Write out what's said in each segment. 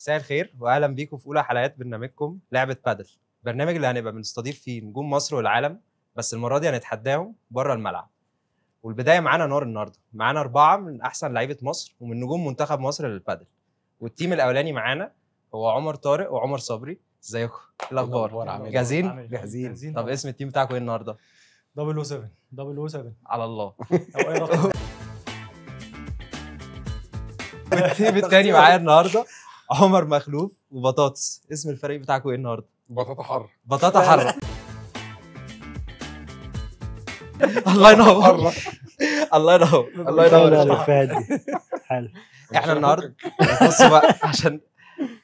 مساء الخير واهلا بيكم في اولى حلقات برنامجكم لعبه بادل. البرنامج اللي هنبقى بنستضيف فيه نجوم مصر والعالم، بس المره دي هنتحداهم بره الملعب. والبدايه معانا نار النهارده، معانا 4 من احسن لعيبه مصر ومن نجوم منتخب مصر للبادل. والتيم الاولاني معانا هو عمر طارق وعمر صبري. ازيكم؟ ايه الاخبار؟ جاهزين؟ جاهزين. طب اسم التيم بتاعكم ايه النهارده؟ 007 على الله. او اي رقم. والتيم التاني معايا النهارده عمر مخلوف وبطاطس. اسم الفريق بتاعكم ايه النهارده؟ بطاطا حر. بطاطا حرة. الله ينور. الله ينور. الله ينور. حلو. احنا النهارده بص بقى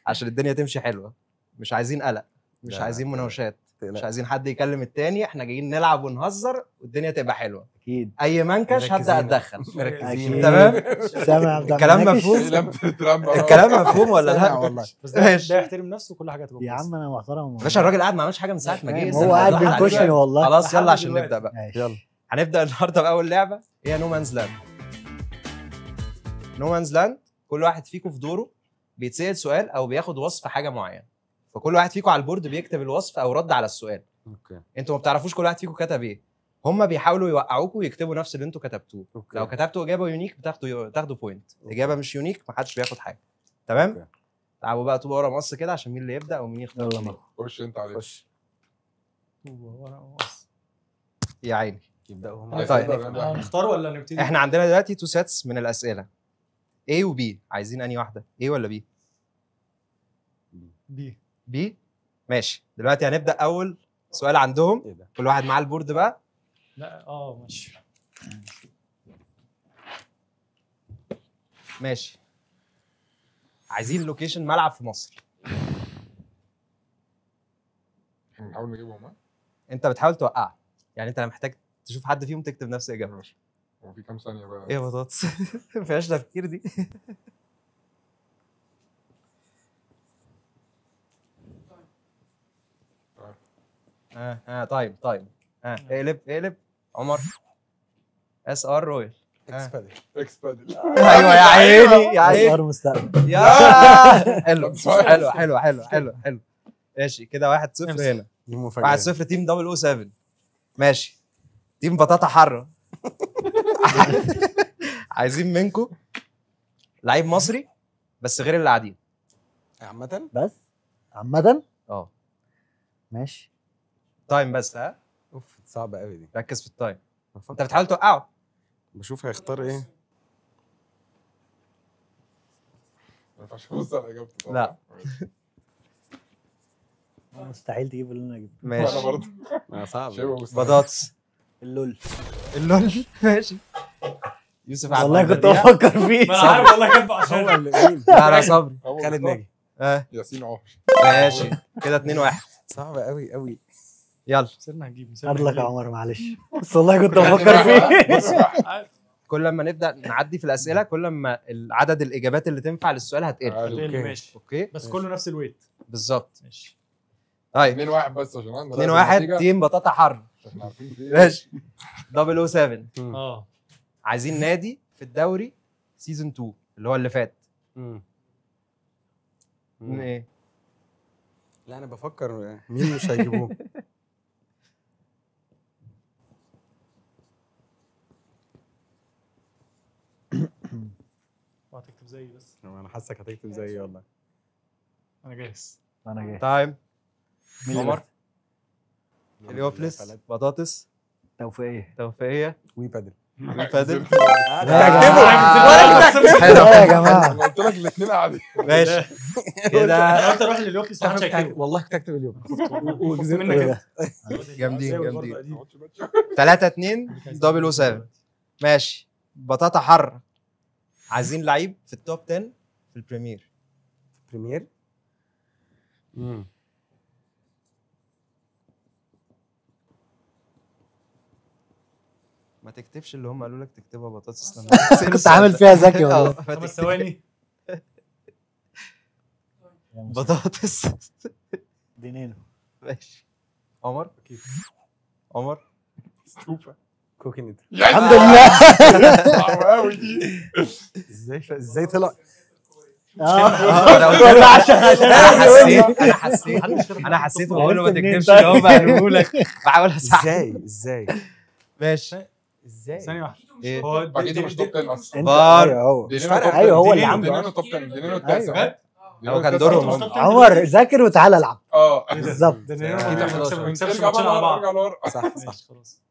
عشان الدنيا تمشي حلوه، مش عايزين قلق، مش عايزين مناوشات، مش عايزين حد يكلم التاني. احنا جايين نلعب ونهزر والدنيا تبقى حلوه. اكيد اي منكش هبدا اتدخل. مركزين. تمام. سامع الكلام مفهوم؟ الكلام مفهوم ولا لا؟ والله بس ماشي. ده يحترم نفسه وكل حاجه تبقى يا عم انا محترم باشا الراجل قاعد ما عملش حاجه من ساعه ما جه. هو قاعد بينكشني والله. خلاص يلا لحد عشان دلوقتي. نبدا بقى. يلا هنبدا النهارده باول لعبه هي نو مانز لاند. نو مانز لاند كل واحد فيكم في دوره بيتسال سؤال او بياخد وصف حاجه معينه، فكل واحد فيكم على البورد بيكتب الوصف او رد على السؤال. اوكي. انتوا ما بتعرفوش كل واحد فيكم كتب ايه، هم بيحاولوا يوقعوكوا ويكتبوا نفس اللي انتوا كتبتوه. أوكي. لو كتبتوا اجابه يونيك بتاخدوا بوينت، اجابه مش يونيك ما حدش بياخد حاجه. تمام. أوكي. تعالوا بقى طوبه ورا مقص كده عشان مين اللي يبدا ومين يختار. يلا ماما. خش انت عليك. خش يا عيني. يبداوا هم. طيب. هنختار ولا نبتدي؟ احنا عندنا دلوقتي 2 سيتس من الاسئله A و B. عايزين انهي واحده؟ A ولا B؟ بي. B. ماشي. دلوقتي هنبدا اول سؤال عندهم. ايه ده؟ كل واحد معاه البورد بقى. لا ماشي. ماشي. عايزين لوكيشن ملعب في مصر. نحاول نجيبهم. ها انت بتحاول توقعها، يعني انت محتاج تشوف حد فيهم تكتب نفس الاجابه. ماشي. هو في كام ثانيه بقى؟ ايه يا بطاطس؟ ما فيهاش تفكير دي. طيب اقلب عمر. SR رويال. اكس بادل. ايوه يا عيني يا عيني صار مستقبل. يا حلو حلو. ماشي كده 1-0 هنا. دي مفاجاه. 1-0 تيم 007. ماشي. تيم بطاطا حرة. عايزين منكم لعيب مصري بس غير اللي قاعدين. عامة بس عامة ماشي. تايم بس. ها اوف صعبة قوي دي. ركز في التايم. انت بتحاول توقعه. بشوف هيختار ايه. ما ينفعش ابص على اجابته. لا. مستحيل تجيب اللي انا اجيبه. انا ماشي. برضه صعب. شايفه مستحيل. بطاطس. اللول. اللول. ماشي. يوسف عبد والله كنت البديع. بفكر فيه. ما انا عارف والله كاتبه هو عشان اللي مين؟ لا صبري. هو خالد مختار. ناجي. ياسين عمر. ماشي كده 2-1. صعبة قوي قوي. يلا. صرنا هنجيب ارلك يا عمر معلش بس والله كنت بفكر فيه. بص كل ما نبدا نعدي في الاسئله كل ما عدد الاجابات اللي تنفع للسؤال هتقل. اوكي. ماشي اوكي بس كله نفس الويت. بالظبط. ماشي. طيب 2-1 بس عشان عندنا 2-1 تيم بطاطا حر. احنا عارفين في ايه. ماشي. 007. اه عايزين نادي في الدوري سيزون 2 اللي هو اللي فات. ايه؟ لا انا بفكر مين مش هيجيبوه. هتكتب زيي بس انا حاسك هتكتب زيي والله. انا جاهز. انا جاي. تايم. مين عمر. اللي اليوفلس. بطاطس. توفيقية. توفيقية. وي بادل. بادل. حلو يا جماعة. انا قلت لك الاثنين قاعدين. ماشي كده. انا قلت اروح لليوكليس ما حدش هيكتبه. والله كنت هكتب اليوم. وكسبت منك انت. جامدين. ما تقعدش بقى. 3-2 007. ماشي. بطاطا حر. عايزين لعيب في التوب 10 في البريمير. بريمير. ما تكتبش اللي هم قالوا لك تكتبها بطاطس. كنت عامل فيها ذكي والله. 5 ثواني. بطاطس. دينينو. ماشي. عمر. عمر. ستوبا. كوكينيت. الحمد لله. صعبة قوي دي. ازاي طلع؟ انا قلت له انا حسيت بقول له ما عرفت منين تكتبش طيب؟ اللي هو بقاله لك بحاول اساعدك ازاي ماشي ازاي ثانيه واحده إيه؟ هو اكيد مش توب 10 اصلا فار. ايوه هو دينينو فارقة. توب ايوه هو اللي دينينو- عنده دينينو توب 10 دينينو التاسع أيوة. هو كان دورهم هم. عمر ذاكر وتعالى العب اه بالظبط ده نيرو كده ما 11. بيكسبش ارجع ماتشين على بقى بعض ارجع لورا صح صح ماشي خلاص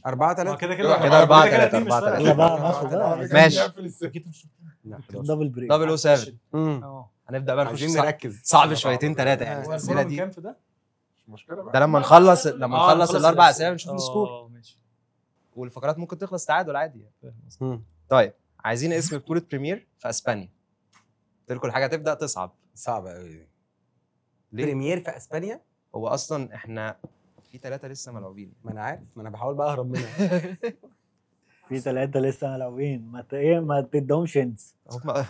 4-3 كده كده كده 4 كده 3 اتنين مش 4 فارقة. 3 يلا بقى ناخد بقى ماشي. اكيد مش دبل بريك دبل او 7 اه هنبدا بقى نخش عايزين صعب. نركز صعب شويتين ثلاثه يعني هو الاسئله الفورم دي كام في ده؟ مش مشكله بقى ده لما نخلص الاربع اسئله نشوف اه السكور ماشي والفقرات ممكن تخلص تعادل عادي يعني. فاهم قصدك. طيب عايزين اسم بطوله بريمير في اسبانيا قلت لكم الحاجه تبدا تصعب صعبة قوي ليه؟ بريمير في اسبانيا هو اصلا احنا في 3 لسه ملعوبين ما انا عارف ما انا بحاول بقى اهرب منها في 3 لسه ملعوبين ما تدهمش هنس هم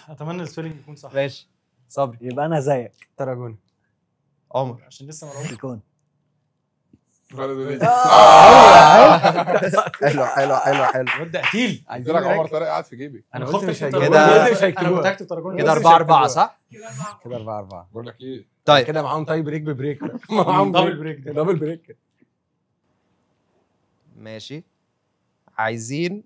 اتمنى السبيلنج يكون صح ماشي صبري يبقى انا زيك تراجون عمر عشان لسه ملعوب يكون بلد حلو حلو حلو حلو الواد ده قتيل قلت لك عمر طارق قاعد في جيبي انا خفت قلت مش أكتب هيجيبوها. كده- قلت مش انا هيكتبوها. كنت هكتب تراجون كده 4 4 صح؟ كده 4-4 بقول لك ايه طيب كده معاهم تاي بريك ببريك معاهم دبل بريك ده. دبل بريك ماشي عايزين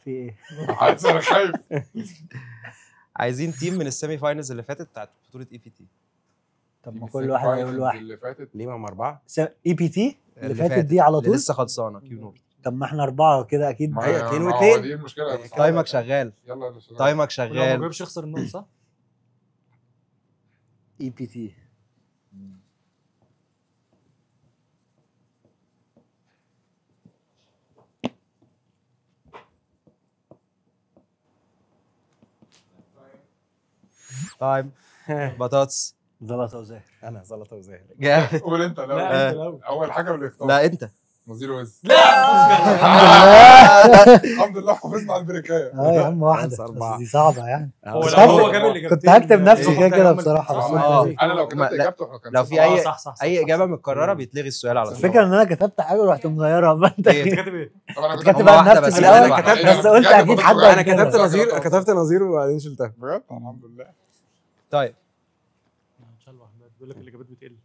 في ايه عايز انا خايف عايزين تيم من السيمي فاينلز اللي فاتت بتاعت بطوله اي بي تي طب ما كل واحد هيقول واحد اللي فاتت ليه ما هم 4 اي بي تي اللي فاتت دي على اللي طول لسه خلصانه كيو نور طب ما احنا 4 كده اكيد ما أيوة، هي- اتنين ما هو واتنين. دي المشكله بس. تايمك شغال يلا يا شباب. تايمك ولو ما شغال جابش يخسر النقط صح؟ اي بي تي تايم بطاطس زلطه وزاهر انا زلطه وزاهر جامد قول انت الاول لا انت الاول اول حاجه اللي اختار لا انت نظير وز لا الحمد لله حافظنا على البريكايه اه يا عم واحده خمسة أربعة. بس دي صعبه يعني هو كنت لو هكتب- هو جاب اللي كنت هكتب نفسي كده كده هم بصراحه الاتنين بس صح. آه. انا لو كتبت لا. اجابته احنا كان لو في صح. اي صح اي اجابه متكرره بيتلغي السؤال على طول الفكره ان انا كتبت حاجه ورحت مغيرها فانت إيه؟ انت كاتب ايه؟ طب انا كنت كتبت كاتب هما عن واحدة نفسي بس، في الاول أنا كتبت- بس قلت بجد اكيد كنت حد بجد. انا هيكتبها. كتبت نظير وبعدين شلتها بجد الحمد لله طيب بيقول لك الاجابات بتقل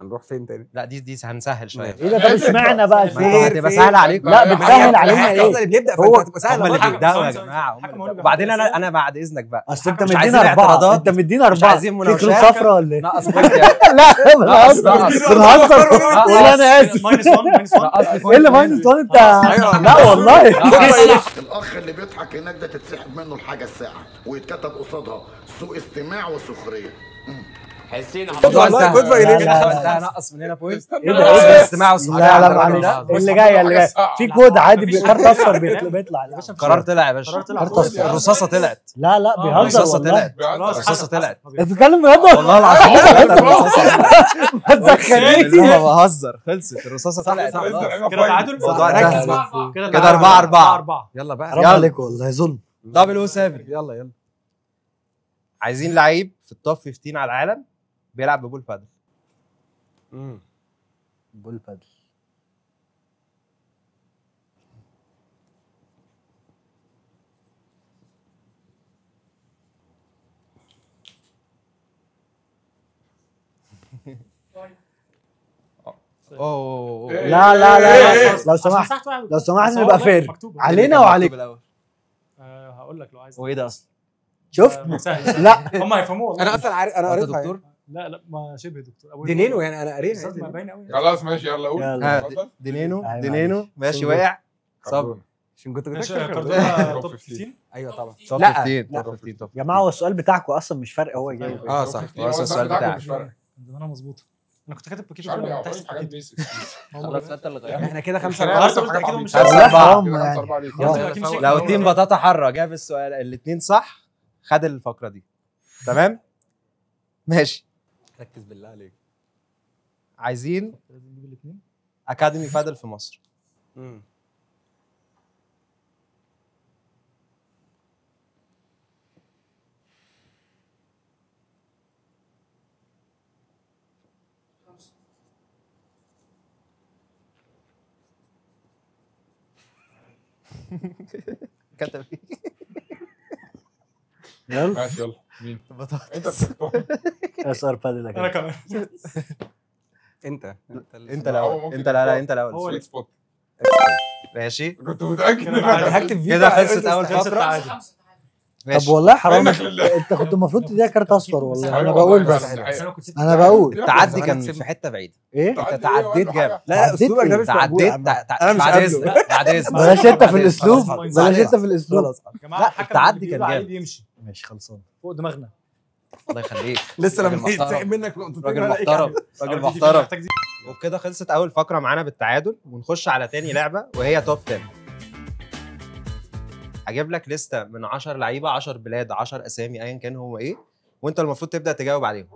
هنروح فين تاني؟ لا دي هنسهل شويه ماشي. ايه ده طب اشمعنى بقى ما الفير هتبقى سهله عليكم لا بتسهل علينا ايه؟ ايه اللي بيبدا هو- هو هتبقى هم سهله اللي حكم، بيبداوا يا ثواني، جماعه حكم هم هو اللي اللي وبعدين بيحط انا بعد اذنك بقى اصل انت مش مدينا عايزين 4 اعتراضات. انت مدينا 4 عايزين في مناوشات. كروت صفرا ولا ايه؟ نقص بوينت يعني. لا بنهزر نقص. بنهزر قول انا اسف ماينس 1 ماينس 1 نقص لي ايه بوينت اللي ماينس 1 انت أيوة. لا والله الاخ اللي بيضحك هناك ده تتسحب منه الحاجه الساعه ويتكتب قصادها سوء استماع وسخريه موضوع والله انتهى. good violation. لا، لا، ده نقص من هنا بوينت ايه ده ايه ده استماع وصحابي لا لا على الراجل معلش ده. اللي جايه اللي جايه في كود عادي مفيش كارت اصفر كلام. بيطلع قرار طلع يا باشا قرار طلع. كارت اصفر الرصاصه طلعت لا لا بيهزر الرصاصه والله طلعت خلاص الرصاصه طلعت انت بتتكلم بجد والله العظيم ما تدخلنيش اللي هو بهزر خلصت الرصاصه طلعت خلاص. كده تعادل الموضوع ركز انتهى. بقى. كده 4-4. 4 يلا بقى حرام يلا. عليك والله ظلم دبل او 7 يلا يلا عايزين لعيب في التوب 15 على العالم بيلعب ببول بادل بول بادل اوه لا لا لا لو سمحت سمحت لو سمحت نبقى فير علينا وعليك هقول لك لو عايز وايه ده اصلا؟ شفت سهل لا هم هيفهموه والله. انا اصلا عارف انا انت قريتها دكتور؟ لا لا ما شبه دكتور أبوي دينينو دكتور. يعني انا قاريها بالظبط، ما باين قوي خلاص ماشي يلا قول يلا. اتفضل. دينينو أيوة، دينينو معلش. ماشي صبر. وقع صبر كربون. عشان كنت ماشي، كنت كاردونا توب توب 15. 15 ايوه طبعا توب لا. 15 لا. توب 15 توب يا جماعه هو السؤال بتاعكم اصلا مش فارق هو جاوب اه صح هو السؤال بتاعك. مش فارق انا مظبوطه انا كنت كاتب مش باكيت عارف ولا يعني تحت حاجات باكيت. بيسك خلاص انت اللي غيرت احنا كده 5 أنا 4 عارف قلت حاجات أكيد عبيطة. مش لا حرام كده يعني. 5-4 ليك. يلا. أكيد مش هيك. لو تيم بطاطا حره جاب السؤال الاثنين صح خد الفقره دي تمام ماشي ركز بالله عليك عايزين لازم نجيب الاثنين اكاديمي بادل في مصر كتب ايه؟ يلا ماشي يلا مين؟ انت بطاطس. بتختار. اس ار بادل انا كده. كمان. انت انت هو الاول ممكن انت لا يختار. انت الاول هو سويت سبوت. ماشي كنت متاكد كده انك تعادل. هتكتب فيه كده بقى، خلصت اول خلصت فقره تعادل. ماشي. طب والله حرام، منك لله. انت كنت المفروض تديها كارت اصفر والله. انا أيوة بقول والله بس فعلا. بس انا كنت سبت انا التعادل. بقول التعدي زمان كان كسبنا. في حته بعيده. ايه انت تعدي تعديت إيه؟ جامد. لا تعديت اسلوبك ده إيه؟ مش موجود يا تعديت عم. انا مش بعد قابله. اذنك بعد اذنك بلاش انت بعد في إذنك. الاسلوب، خلاص، بلاش انت في الاسلوب. خلاص يا جماعه لا، الحكم التعدي اللي كان بيقول عليه جامد. بيمشي ماشي خلصان. فوق دماغنا. الله يخليك. لسه راجل لما محترم. يتسحب منك نقطتين راجل ولا أي محترم حاجة. راجل دي محترم. محتاج دي. وبكده خلصت اول فقره معانا بالتعادل، ونخش على تاني لعبه وهي توب 10. هجيب لك لسته من 10 لعيبه، 10 بلاد، 10 اسامي، ايا كان هو ايه، وانت المفروض تبدا تجاوب عليهم.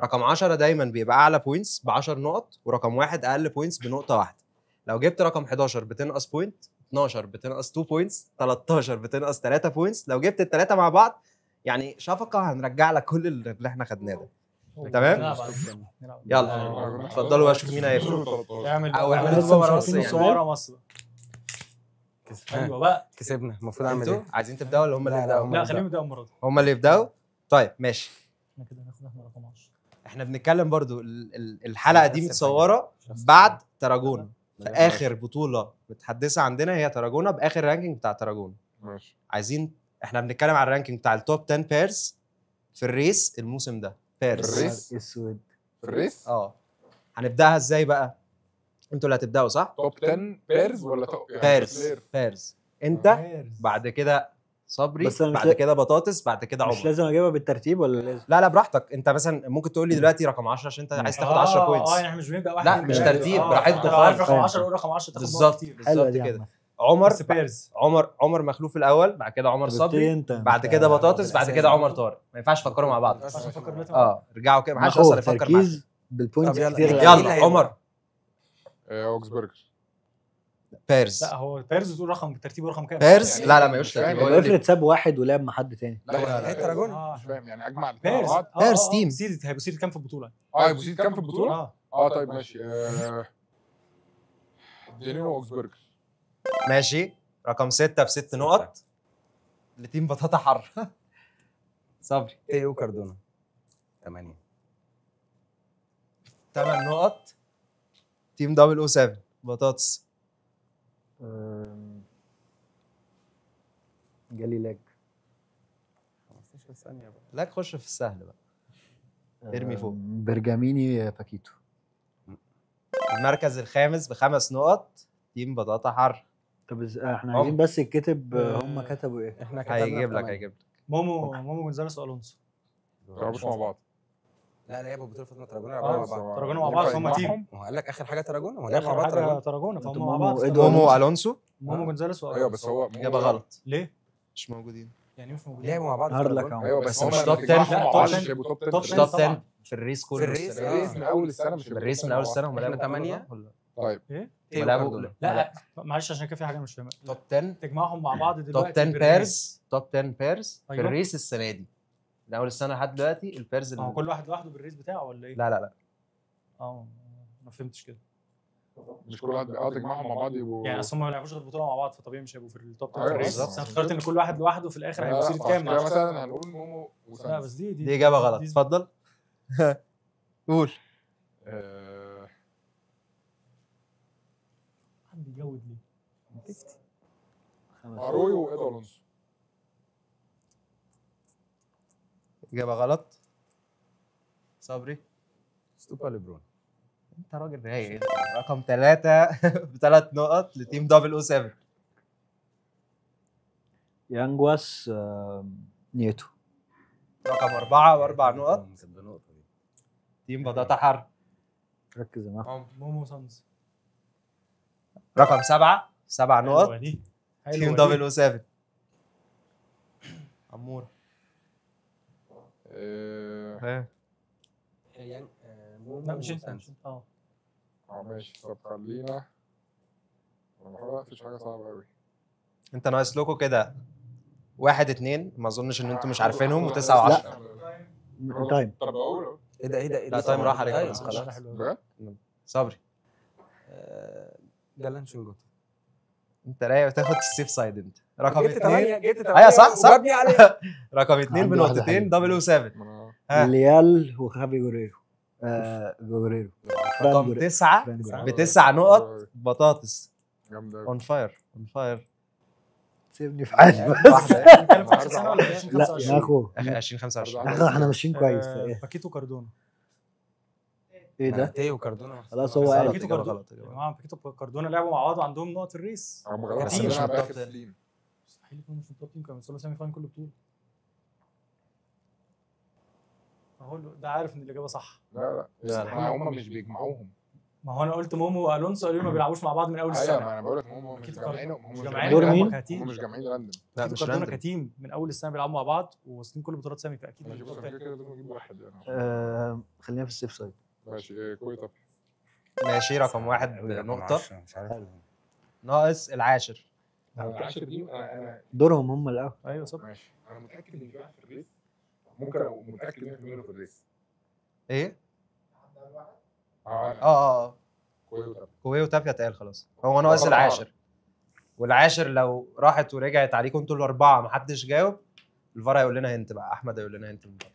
رقم 10 دايما بيبقى اعلى بوينتس ب 10 نقط، ورقم واحد اقل بوينتس بنقطه واحده. لو جبت رقم 11 بتنقص بوينت، 12 بتنقص 2 بوينتس، 13 بتنقص 3 بوينتس. لو جبت الثلاثه مع بعض يعني شفقه هنرجع لك كل اللي احنا خدناه ده. تمام؟ نلعب على- نلعب. يلا اتفضلوا بقى شوف مين هيبدا. اعمل أو بقى. اعملوا لسه دوباره مش راسيه عارفين يعني. السؤال. ورا مصر. كسبنا. ايوه بقى. كسبنا المفروض اعمل انتوا ايه؟ عايزين تبداوا ولا هم اللي لا، لا، يبداوا؟ هم لا اللي خليهم يبداوا المره دي. هم اللي يبداوا. طيب ماشي. احنا كده هناخد احنا رقم 10. احنا بنتكلم برضو الحلقه دي متصوره بعد تراجونا. في اخر بطوله متحدثه عندنا هي تراجونا باخر رانكينج بتاع تراجونا. ماشي. عايزين احنا بنتكلم على الرانكينج بتاع التوب 10 بيرز في الريس الموسم ده. بيرز الريس؟ اسود. في الريس هنبداها ازاي بقى؟ انتوا اللي هتبداوا صح؟ توب 10 بيرز ولا توب يعني بيرز بلاير؟ بيرز انت بعد كده صبري بس أنا مش بعد كده بطاطس بعد كده مش عمر. لازم اجيبها بالترتيب ولا لازم؟ لا براحتك. انت مثلا ممكن تقول لي دلوقتي رقم 10 عشان انت عايز تاخد 10 بوينتس. يعني احنا مش بنبدا واحد لا، اتنين، مش تلاتة. ترتيب، آه، براحتكم انت لو عارف خالص. رقم 10 قول رقم 10 تاخد نقط بالظبط كتير. حلوة بالظبط دي كده. عامة. عمر بس بيرز. عمر مخلوف الاول، بعد كده عمر طب صبري، ابتدي انت. بعد كده بطاطس، بعد كده عمر طارق. ما ينفعش تفكروا مع بعض. عشان افكر دلوقتي. رجعوا كده، ما حدش هو اصلا يفكر معاك. تركيز بالبوينتس طب يلا. كتير. يلا. يلا عمر. اوكسبرجر. بيرز. لا هو بيرز تقول رقم ترتيبه رقم كام؟ بيرز لا ما يقولش مش فاهم. ترتيب. طب هو يقول لي افرض ساب واحد ولعب مع حد تاني. لا لا حته لا راجون. مش فاهم يعني اجمع الاثنين مع بيرز بعض. بيرز تيم. سيدي هيبقوا سيدي كام في البطوله؟ يبقى سيد كام في البطوله؟ طيب ماشي. دينيرو اوكسبرجر. ماشي. رقم 6 ب6 نقط لتيم بطاطا حر. صبري. تيو كاردونا 8. 8 نقط. تيم دبل او 7 بطاطس. جالي لاج. 15 ثانيه بقى. لا خش في السهل بقى. ارمي فوق. برجاميني باكيتو. المركز الخامس ب5 نقط تيم بطاطا حر. طب احنا عايزين بس يتكتب هم كتبوا ايه؟ احنا كتبنا هيجيب في لك 8. هيجيب لك. مومو جونزاليس والونسو. مش مع بعض. لا لعبوا بطوله فاطمه تراجونا اه لعبوا مع بعض. تراجونا مع بعض فهم تيم. ما هو قال لك اخر حاجه تراجونا، ما هو لعبوا مع بعض اخر حاجه تراجونا. تراجونا فهم انتوا مع مومو بعض. وإدوارد. مومو الونسو مومو جونزاليس ايوه والونسو. بس هو اجابه غلط. ليه؟ مش موجودين. يعني مش موجودين. لعبوا مع بعض هارد لك تراجونا. اهو. ايوه بس هم مش لما توب تجمعهم 10. مع لا، بعض توب مش هيبقوا توب 10. توب مش 10 توب طبعاً. 10 في الريس كله. في الريس، الريس من اول السنه مش هيبقوا الريس توب من اول 10 السنه هم احنا لعبوا 8. ولا طيب ايه؟ تيو لعبوا كاردونا. لا معلش عشان كده في حاجه مش فاهمها. توب 10 تجمعهم مع بعض دلوقتي. توب 10 بالريس. بيرز توب 10 بيرز في أيوة. الريس السنه دي من اول السنه لحد دلوقتي البيرز ما هو كل واحد لوحده بالريس بتاعه ولا ايه؟ لا ما فهمتش كده. مش كل واحد تجمعهم مع بعض يبقوا يعني اصل هم ما لعبوش غير بطوله مع بعض فطبيعي مش هيبقوا في التوب 10 أيوة في الريس. بالظبط. بس انا افتكرت ان كل واحد لوحده في الاخر لا، هيبقوا لا، سيرة فعشان كام. كده مثلا هنقول مومو لا وسانز. بس دي دي اجابه غلط. اتفضل. قول. حد بيجود ليه؟ اروي وايدو الونسو. اجابه غلط. صبري. ستوبا ليبرون. انت راجل رايق. رقم 3 ب3 نقط لتيم دبل او 7. يانجواس نيتو. رقم 4 ب4 نقط كانت بنقطه دي. تيم بطاطا حر. ركز يا معلم. مومو سانز. رقم 7 نقط حلوة دي. تيم حلوة دبل دي. او 7. عموره. لا مش انت مش انت. ماشي. طب خلينا مفيش حاجه صعبه قوي. انت ناقص لكم كده 1 2 ما اظنش ان انتم مش عارفينهم و9 و10. تايم. طب اقول ايه لا، تايم راح عليك طيب خلاص. خلاص. بجد؟ صبري. جالان شنجوتي. انت رايق تاخد السيف سايد انت. رقم جبت 2 8 جبت 8 ايوه صح صح. وجابني عليه. رقم 2 عندي واحدة بنقطتين حلوة. 007. ما ها ليال وخافي جوريرو. جوريرو. رقم 9 فران جوريرو. ب9 نقط بطاطس. جامده اون فاير اون فاير. سيبني في حالي بس. واحده بنتكلم في 10 سنه ولا لا، 20 لا 25 يا اخو 2025. أربعة. احنا ماشيين كويس. باكيتو كاردونا. ايه ده؟ تيو كاردونا. خلاص هو بس قال. غلط، باكيتو إجابة كاردونا غلط، إجابة يا غلط. جماعه باكيتو كاردونا لعبوا مع بعض وعندهم نقط الريس. هم غلط بس بس مش انا من باخد التوب سليم. مستحيل يكونوا مش من التوب تيم، كانوا وصلوا سيمي فاين كل بطوله. اهو ده عارف ان الاجابه صح. لا لا هم مش بيجمعوهم. ما هو انا قلت مومو والونسو قالوا لي ما بيلعبوش مع بعض من اول ايوه السنه. ما انا بقول لك هم مش باكيتو جامعينهم. كاردونا مش هم جامعين دور هم مين؟ كتيم. هم مش جامعين راندم. لا باكيتو مش كاردونا راندم. كتيم من اول السنه بيلعبوا مع بعض وواصلين كل بطولات سامي فاكيد ماشي من بص التوب انا كده 10. كده لازم اجيب واحد يعني. خلينا في السيف سايد. ماشي ايه كوي طب. ماشي رقم 1 نقطة. مش عارف. ناقص العاشر. العاشر دي انا دورهم هم الاول. ايوه صح. ماشي انا متاكد ان في واحد في الريس. ممكن أبقى متاكد ان في في الريس. ايه؟ اه اه كوي طب. كوي وتابيا اتقال خلاص. هو ناقص رقم العاشر. والعاشر لو راحت ورجعت عليكم انتوا الاربعه ما حدش جاوب، الفار هيقول لنا هنت بقى، احمد هيقول لنا هنت من بره.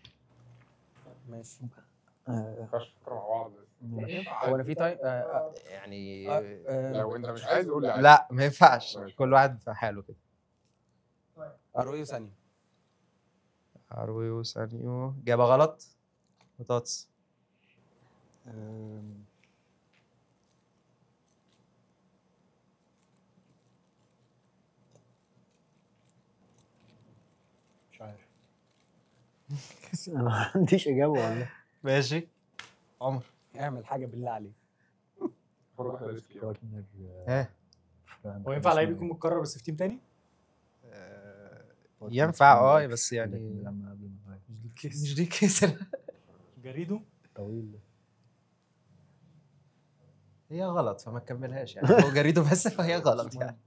ماشي. فكر مع بعض. هو انا في تايم يعني لو انت مش عايز قول لي عادي. لا ما ينفعش، ماشي. كل واحد في حاله كده. ارويو ثانيه. ارويو سانيو اجابه غلط. بطاطس. مش عارف. انا ما عنديش اجابه والله. ماشي عمر. اعمل حاجه بالله عليك. خد واحده ريسكي. بارتنر. ها هو ينفع لعيب يكون متكرر بس في تيم تاني؟ ينفع بس يعني لما قبل ما مش دي الكيس. مش دي كيس. جريدو. طويل. هي غلط فما تكملهاش يعني، هو جريده بس فهي غلط يعني.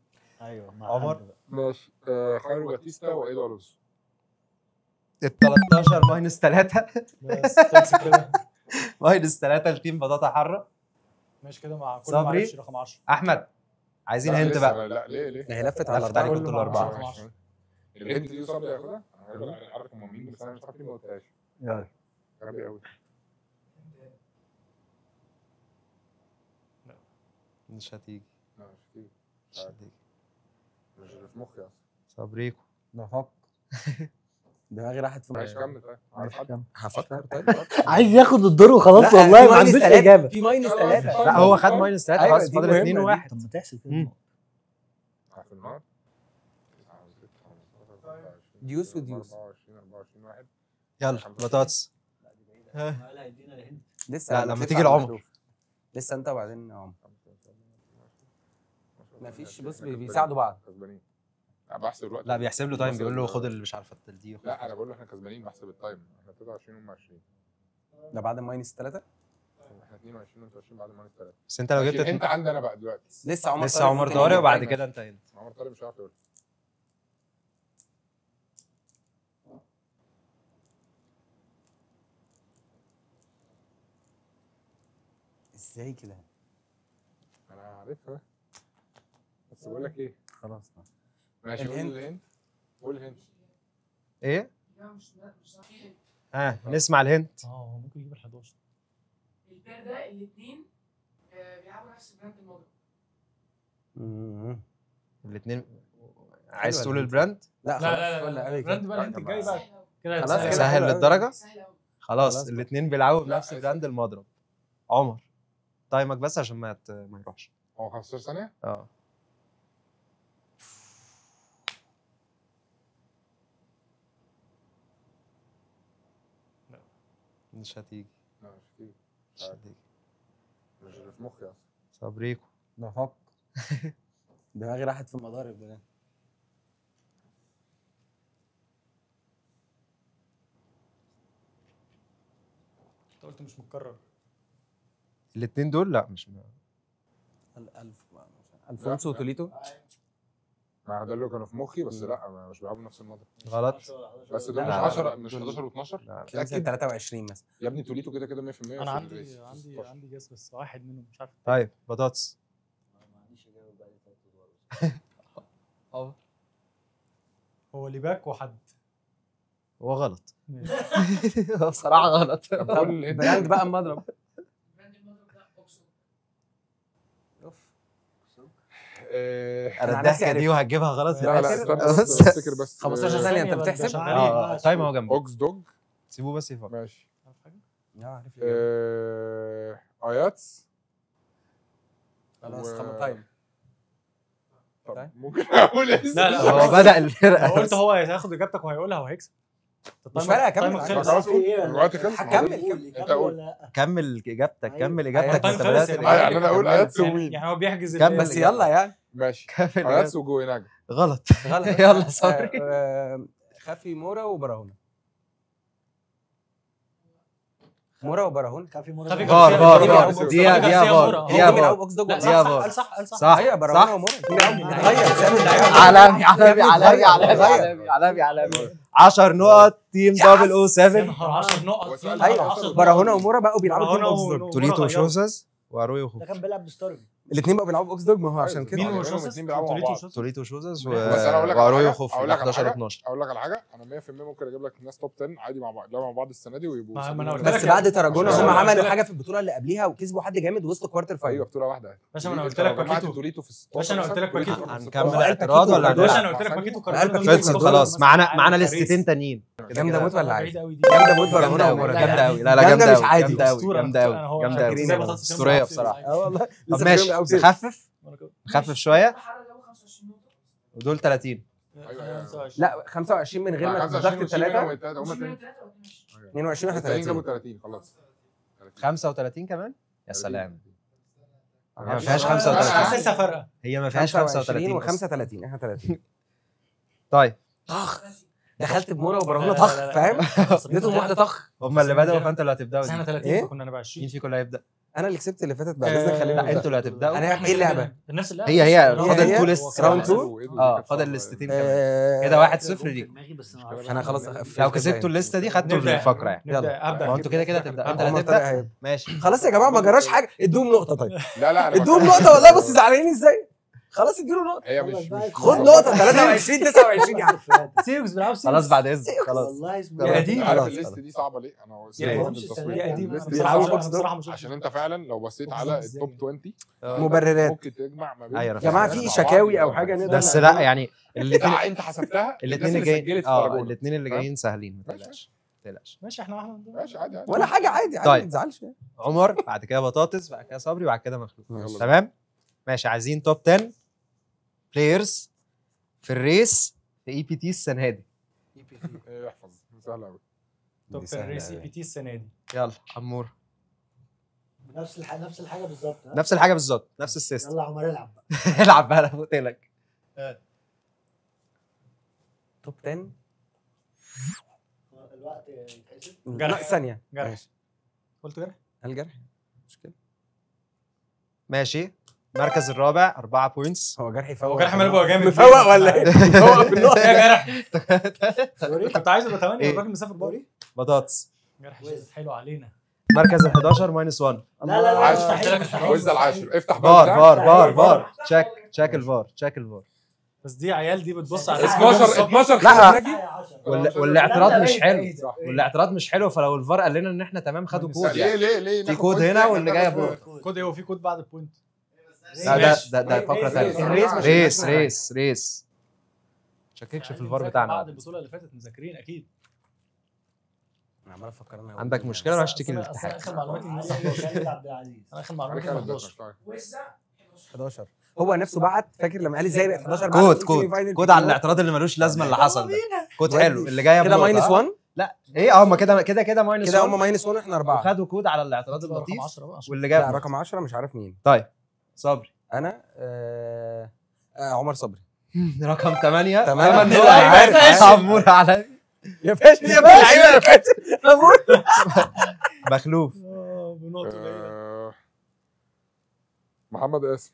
ايوه مع عمر. حد بقى. ماشي خيرو باتيستا وايدو الونسو. ال 13 ماينس 3 بس خلص كده. ماينس 3 لتيم بطاطا حاره. ماشي كده مع كل صبري. ما عرفش رقم 10. احمد عايزين لا، هنت لسه بقى. لا ليه هي لفت على لفت عليكم الاربعه. انتوا كله مع الاربعه. عشرة. الهند دي صبري ياخدها؟ انا عارف هم مين بس انا مش عارف مين ما قلتهاش. يلا. غبي قوي. مش هتيجي لا مش كتير. مش هتيجي. مش اللي في مخي اصلا. صبريكو. بفكر. دماغي راحت في ماشي كمل طيب. عارف حد؟ هفكر طيب. عايز ياخد الدور وخلاص لا، والله في ما ماينس عندوش تلاتة. اجابه. في ماينس 3. لا هو خد ماينس 3 أيوة، خلاص دي فاضل مهمة 2 دي. و1. طب ما تحسب كده. عارف النار؟ ديوس وديوس. 24 واحد. يلا بطاطس. لسه لا، لما تيجي العمر. لسه انت وبعدين عمر. مفيش بص بيساعدوا بعض. كسبانين. لا بحسب الوقت. لا بيحسب له تايم، بيقول له خد اللي مش عارفه دي. لا انا بقول له احنا كسبانين بحسب التايم. احنا 23 هم 20. ده بعد ماينس 3. احنا 22 وانتوا 20 بعد ما 3. بس انت لو انت جبت عندي انا بقى دلوقتي. لسه عمر لسه عمر طارق وبعد كده انت هنا. عمر طارق مش عارف يقول. ازاي كده؟ انا عارفها. بس بقول لك ايه. خلاص. ماشي الهند. قول الهند. قول الهند. ايه؟ نسمع الهنت. هو ممكن يجيب ال 11. البير ده الاثنين بيلعبوا نفس براند المضرب. الاثنين عايز تقول البراند؟ لا لا البراند بقى الهنت الجاي بقى كده خلاص هتسهل. كده. سهل للدرجه؟ سهل قوي. خلاص الاثنين بيلعبوا لا، بنفس براند المضرب. عمر تايمك بس عشان ما يروحش. هو 15 ثانية؟ اه مش هتيجي. لا مش كتير. مش هتيجي. مش اللي في مخي اصلا. صبريكو. بفكر. دماغي راحت في المضارب ده. انت قلت مش متكرر. الاثنين دول لا مش الفونسو وتوليتو. ما ده اللي كانوا في مخي بس لا مش بيلعبوا نفس المضرب. غلط. بس دول مش لا. 10 مش 11 و12. لا. متأكد؟ 23 مثلا. يا ابني توليتو كده كده 100%. انا في عندي الريس. عندي 16. عندي جاس بس واحد منهم مش عارف. طيب بطاطس. هو ليباك وحد هو غلط ماشي. هو بصراحه غلط. طب قول الهند. براند بقى المضرب. براند المضرب ده اوكسو. انا على نفسي الضحكه دي وهتجيبها غلط. لا لا استنى بس. بس افتكر بس 15 ثانية انت مش بتحسب؟ عارف. تايم اهو جنبي. اوكس دوج سيبوه بس يفكر. ماشي. عارف اياتس. خلاص و- تايم. طب ممكن اقول اسم لا لا هو بدأ الفرقه لو قلت هو هياخد اجابتك وهيقولها وهيكسب. مش فارقة، كمل. التايمر خلص. خلاص الوقت خلص. هكمل. انت قول. كمل اجابتك كمل التايم اجابتك انت خلص بدأت يعني. يعني انا اقول اياتس ومين؟ يعني هو بيحجز كمل. بس يلا يعني. ماشي. كمل اياتس وجويناجا. غلط. غلط. يلا صبري. خافي مورا وبراهون. مورا وبراهون. خافي مرة خافي فار جارسيا. فار خافي فار جارسيا. دي خافي دي جارسيا فار مورا. دي هو بيلعب فار اوكس دوج. لا دي صح فار. قال صح قال صح. صح ايوه براهون صح ومورا. علامي علامي علامي علامي علامي علامي 10 نقط تيم دبل او يا 7. نهار 10 نقط. هو يا سؤال نهار أيوة. 10 نقط. براهون ومورا بقوا بيلعبوا براهون اوكس دوج. ومورا توليتو غيروا. وشوزز واروي وخوف. ده كان بيلعب بستورم. الاثنين بقوا بيلعبوا اوكس دوج، ما هو عشان كده. مين يعني وشوزز؟ الاتنين بيلعبوا مع توليتو بعض. وشوزز؟ توليتو وشوزز بس انا اقول لك على واروي حاجة، وخوف اقول لك على 11 حاجة، 12. اقول لك على حاجه، انا 100% ممكن اجيب لك ناس توب 10 عادي مع بعض، مع بعض السنه دي ويبقوا ما أنا قلت سابقين. لك بس بعد تراجونا عشان هم أنا عملوا قلت حاجه في البطوله اللي قبليها وكسبوا حد جامد وسط كوارتر ايوه فاينل. بطوله واحده. باشا ما انا قلت لو لك جمعت باكيتو. توليتو في 16 باشا أنا قلت لك باكيتو. هنكمل هو قال اعتراض ولا باكيتو. باشا لا؟ انا قلت لك باكيتو قال باكيتو. خلصت خلاص معانا لستتين تانيين. جامده موت ولا عادي؟ بعيد قوي دي. جامده موت جامده براهون قوي ومورا. جامده قوي لا لا جامدة جامده مش قوي عادي. جامده قوي أسطورة. جامده قوي أنا هو جامده فاكر قوي إزاي بطاطس كام اسطوريه ساعة بصراحه. اه والله طب لسه ماشي فاكرهم أوي. نخفف نخفف شويه حرق جابوا 25 نقطة. ودول 30. لا 25 من غير ما تضغط الثلاثه. هم 23 22 احنا 30 جابوا 30. 30 خلاص. 35 كمان يا سلام. هي ما ما فيهاش حاسسها 35 فارقه. هي ما فيهاش 25 35 و35 احنا 30. طيب طخ دخلت بمورا وبراهون لا، طخ لا، لا. فاهم؟ اديتهم واحده طخ. هم اللي بدأوا فانتوا اللي هتبدأوا بس احنا دي. 30 إيه؟ فكنا نبقى 20. مين فيكم اللي هيبدأ؟ انا اللي كسبت اللي فاتت بعد اذنك خلينا لا نبدأ. انتوا اللي هتبدأوا. انا ايه اللعبه؟ نفس اللعبه. هي بس فاضل هي؟ تو ليست راوند كمان. تو؟ فاضل ليستتين كمان كده 1-0 ليكم. انا خلاص لو كسبتوا الليسته دي خدتوا نبدأ. الفقره يعني. نبدا ابدا ما انتوا كده كده هتبدأ انت اللي هما هتبدأ. طارق هيبدأ. ماشي خلاص يا جماعه ما جراش حاجه ادوهم نقطه. طيب لا لا انا ادوهم بتكلم- نقطه والله. بص زعلانين ازاي. خلاص اديله نقطه. هي مش خد نقطه 23 29 يا عم. سيوكس بيلعب سيوكس. خلاص بعد اذنك خلاص. والله اسمه يا قديم. عارف خلاص، الليست خلاص. دي صعبه ليه؟ انا يا سيبك قديم. من التصوير. يا قديم. الليست بس دي بيلعبوا صعبة بوكس دوج. بصراحه مش عشان انت فعلا لو بصيت على التوب 20 مبررات. ممكن تجمع ما بين أيوة، يا جماعه في مع شكاوي بعض. او حاجه نقدر بس لا يعني الاثنين انت حسبتها الاثنين الناس اللي سجلت جايين في تراجونا. الاثنين اللي فاهم؟ جايين سهلين ما ماشي. تقلقش ما تقلقش. ماشي احنا واحنا ماشي عادي عادي. ولا حاجه عادي عادي طيب. ما تزعلش يعني. عمر بعد كده بطاطس بعد كده صبري بعد كده مخلوق يلا. تمام ماشي. عايزين توب 10 بلايرز في الريس في اي بي تي السنه دي. ايه احفظ سهل قوي. توب دي سهلة الريس اي أوي. بي تي السنه دي. يلا عمور. نفس الحاجه بالظبط. ها؟ نفس الحاجه بالظبط نفس السيستم. يلا عمر العب بقى. العب بقى انا قلت لك. توب 10 الوقت يتحسب. لا ثانيه. جرح. ماشي. قلت جرح. الجرح مشكله. ماشي المركز الرابع 4 بوينتس. هو جرح يفوق. هو جرح ماله بقى جامد. مفوق ولا ايه؟ مفوق في النقطه. يا جرح. سوري. كنت عايز ابقى 8 إيه؟ الراجل مسافر بره. بطاطس جرح حلو علينا. مركز ال 11 ماينس 1. لا لا لا عاش. مستحيل. عاوز العاشر افتح فار بقى فار فار فار تشيك تشيك الفار تشيك الفار. بس دي عيال دي بتبص على 12 لا. خلينا نجي. والاعتراض لا، لا، مش بعيد، حلو بعيد. والاعتراض مش حلو فلو الفار قال لنا ان احنا تمام خدوا كود ليه يعني. ليه في كود هنا واللي جايه بورد. كود ايه وفي كود بعد البوينت. لا ده فقره ثانيه. الريس مش ريس الناشونال. ريس شككش في الفار بتاعنا. بعد البطوله اللي فاتت مذاكرين اكيد. انا عمال افكر انا عندك مشكله ولا هشتكي أصل للاتحاد؟ اخر معلوماتي من خالد عبد العزيز. انا اخر معلوماتي من 11. وزع 11 هو نفسه بعت. فاكر لما قال ازاي بقت 11 كود على الاعتراض اللي ملوش لازمه اللي حصل ده. كود حلو اللي جايه كده بورد. ماينس 1. لا ايه هم كده ماينس كده 1 هم ماينس 1 احنا 4. وخدوا كود على الاعتراض رقم اللطيف 10 بقى عشان واللي لا جاب رقم 10 مش عارف مين. طيب صبري انا عمر صبري. رقم 8 8 نقط. عارف عمور على يا فاشل يا فاشل يا فاشل. مخلوف. بنقطه قليله. محمد قاسم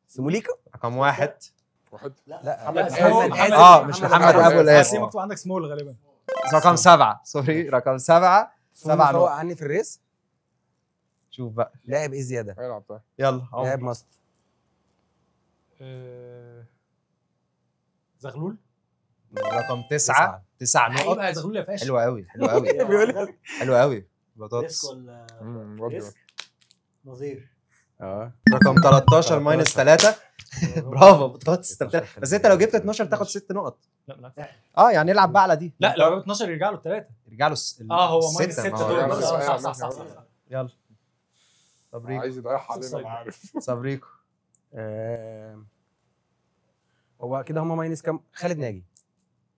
سموليكا. رقم 1 واحد. لا محمد محمد مش محمد ابو بس القاسم. مكتوب عندك سمول غالبا. رقم 7 سوري رقم 7 7 فوق نقط. عني في الريس. شوف بقى لاعب ايه زياده؟ العب طيب. يلا لاعب ماست. زغلول. رقم 9 9 نقط. هيبقى زغلول يا فاشل. حلو قوي حلو قوي حلو قوي. ريسك بطاطس. ولا ودي ريسك؟ نظير. رقم 13 ماينس 3. برافو بطاطس. بس انت لو جبت 12 تاخد 6 نقط. لا بالعكس. يعني العب بقى على دي. لا لو جاب 12 يرجع له الثلاثه. يرجع له هو ماينس 6 ما هو دول. يلا. صح. يلا صبريكو. عايز يضيعها علينا انا عارف. صبريكو. هو كده هم ماينس كام؟ خالد ناجي.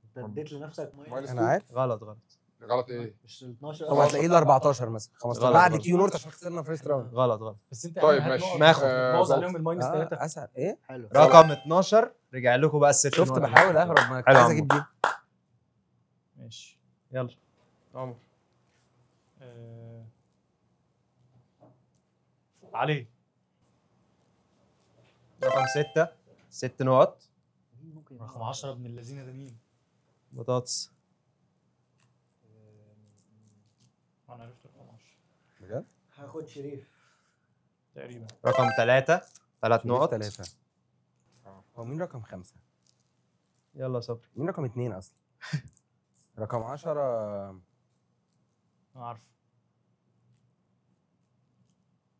انت اديت لنفسك ماينس انا عارف. غلط غلط غلط ايه؟ مش ال 12 هو هتلاقيه ال 14 مثلا 15 غلط بعد غلط. كيو نورت عشان خسرنا فيرست راوند. غلط غلط. بس انت طيب هات ماشي. نقط. ماخد. بوظ عليهم الماينس 3. اسهل ايه؟ حلو. رقم 12 رجع لكم بقى الست شفت نقط. بحاول اهرب ما حلو عايز يا اجيب دي. ماشي. يلا عمر. علي. رقم 6 6 نقط. رقم 10 ابن الذين ده مين؟ بطاطس. انا عرفت رقم 10 بجد؟ هاخد شريف تقريبا. رقم 3 3 نقط. 3. هو مين رقم 5؟ يلا صبري. مين رقم 2 اصلا؟ رقم 10 انا عارف.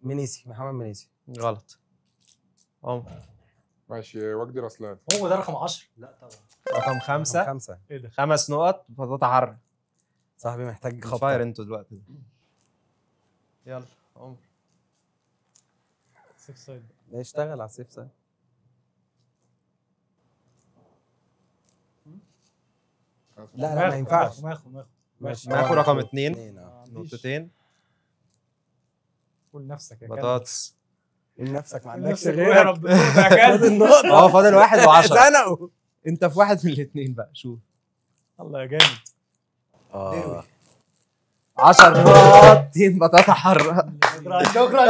منيسي، محمد منيسي. غلط. عمر. ماشي وجدي رسلان. هو ده رقم 10. لا طبعا. رقم 5 5. ايه ده؟ 5 نقط. بطاطا حر. صاحبي محتاج فاير خبر. انتوا دلوقتي. يلا عمر. 6 سايد. اشتغل على السيف سايد. لا ما ينفعش. ماخو. ماشي. معاكوا رقم 2 عنديش. نقطتين. قول نفسك يا كلب. بطاطس. قول نفسك ما قول عندكش نفسك يا غيرك. رب يا كلب. النقطة هو فاضل 1 و10. زنقوا. انت في واحد من الاثنين بقى شوف. الله يا جامد. اه 10 نقط. تيم بطاطا حر. شكرا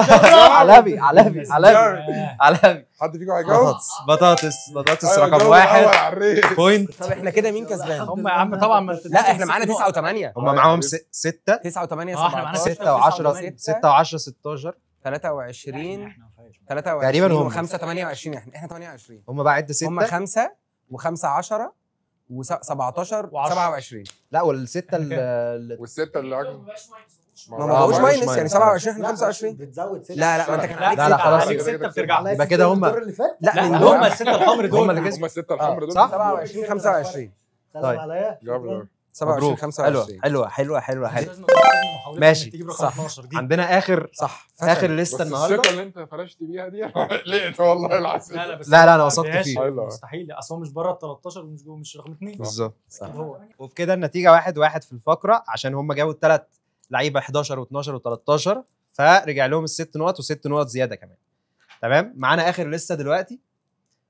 علبي علبي علبي. حد فيكم هيجاوب؟ بطاطس أيوة، رقم جاوب 1 الأول على الريت. بوينت. طب احنا كده مين كسبان؟ هم يا عم طبعا ما لا احنا معانا 9 و8. هم معاهم 6 9 و8 احنا معانا 6 و10 6 و10 16. 23 تقريبا هم. 5 28 احنا 28. هم بقى عد هم 6. 5 و5 10 و17 و27. لا والسته والسته اللي اكبر ما بقوش ما ماينس بقوش يعني ماينس. 27 احنا 25. بتزود 6 لا ما انت كان عليك لا، لا، ستة. خلاص. عليك 6 بترجع. يبقى كده هم. اللي فات لا من هم دول الستة الحمر دول. هم اللي كسبوا. هم السته الحمر دول. صح؟ 27 25. سلام طيب. عليا. جاب 27 مبروك. 25. حلوه لازم محاولة ماشي. إنك تجيب رقم صح. 12 دي. عندنا اخر صح اخر بس لسته الثقه النهارده. اللي انت فرشت بيها دي لقيت والله العظيم. بس لا، انا ما وثقت عندهاش. فيه. أيوة. مستحيل اصل هو مش بره ال 13 ومش جوه مش رقم 2 بالظبط. اكيد هو. وبكده النتيجه 1-1 في الفقره عشان هم جابوا الثلاث لعيبه 11 و12 و13 فرجع لهم الست نقط وست نقط زياده كمان. تمام. معانا اخر لسته دلوقتي.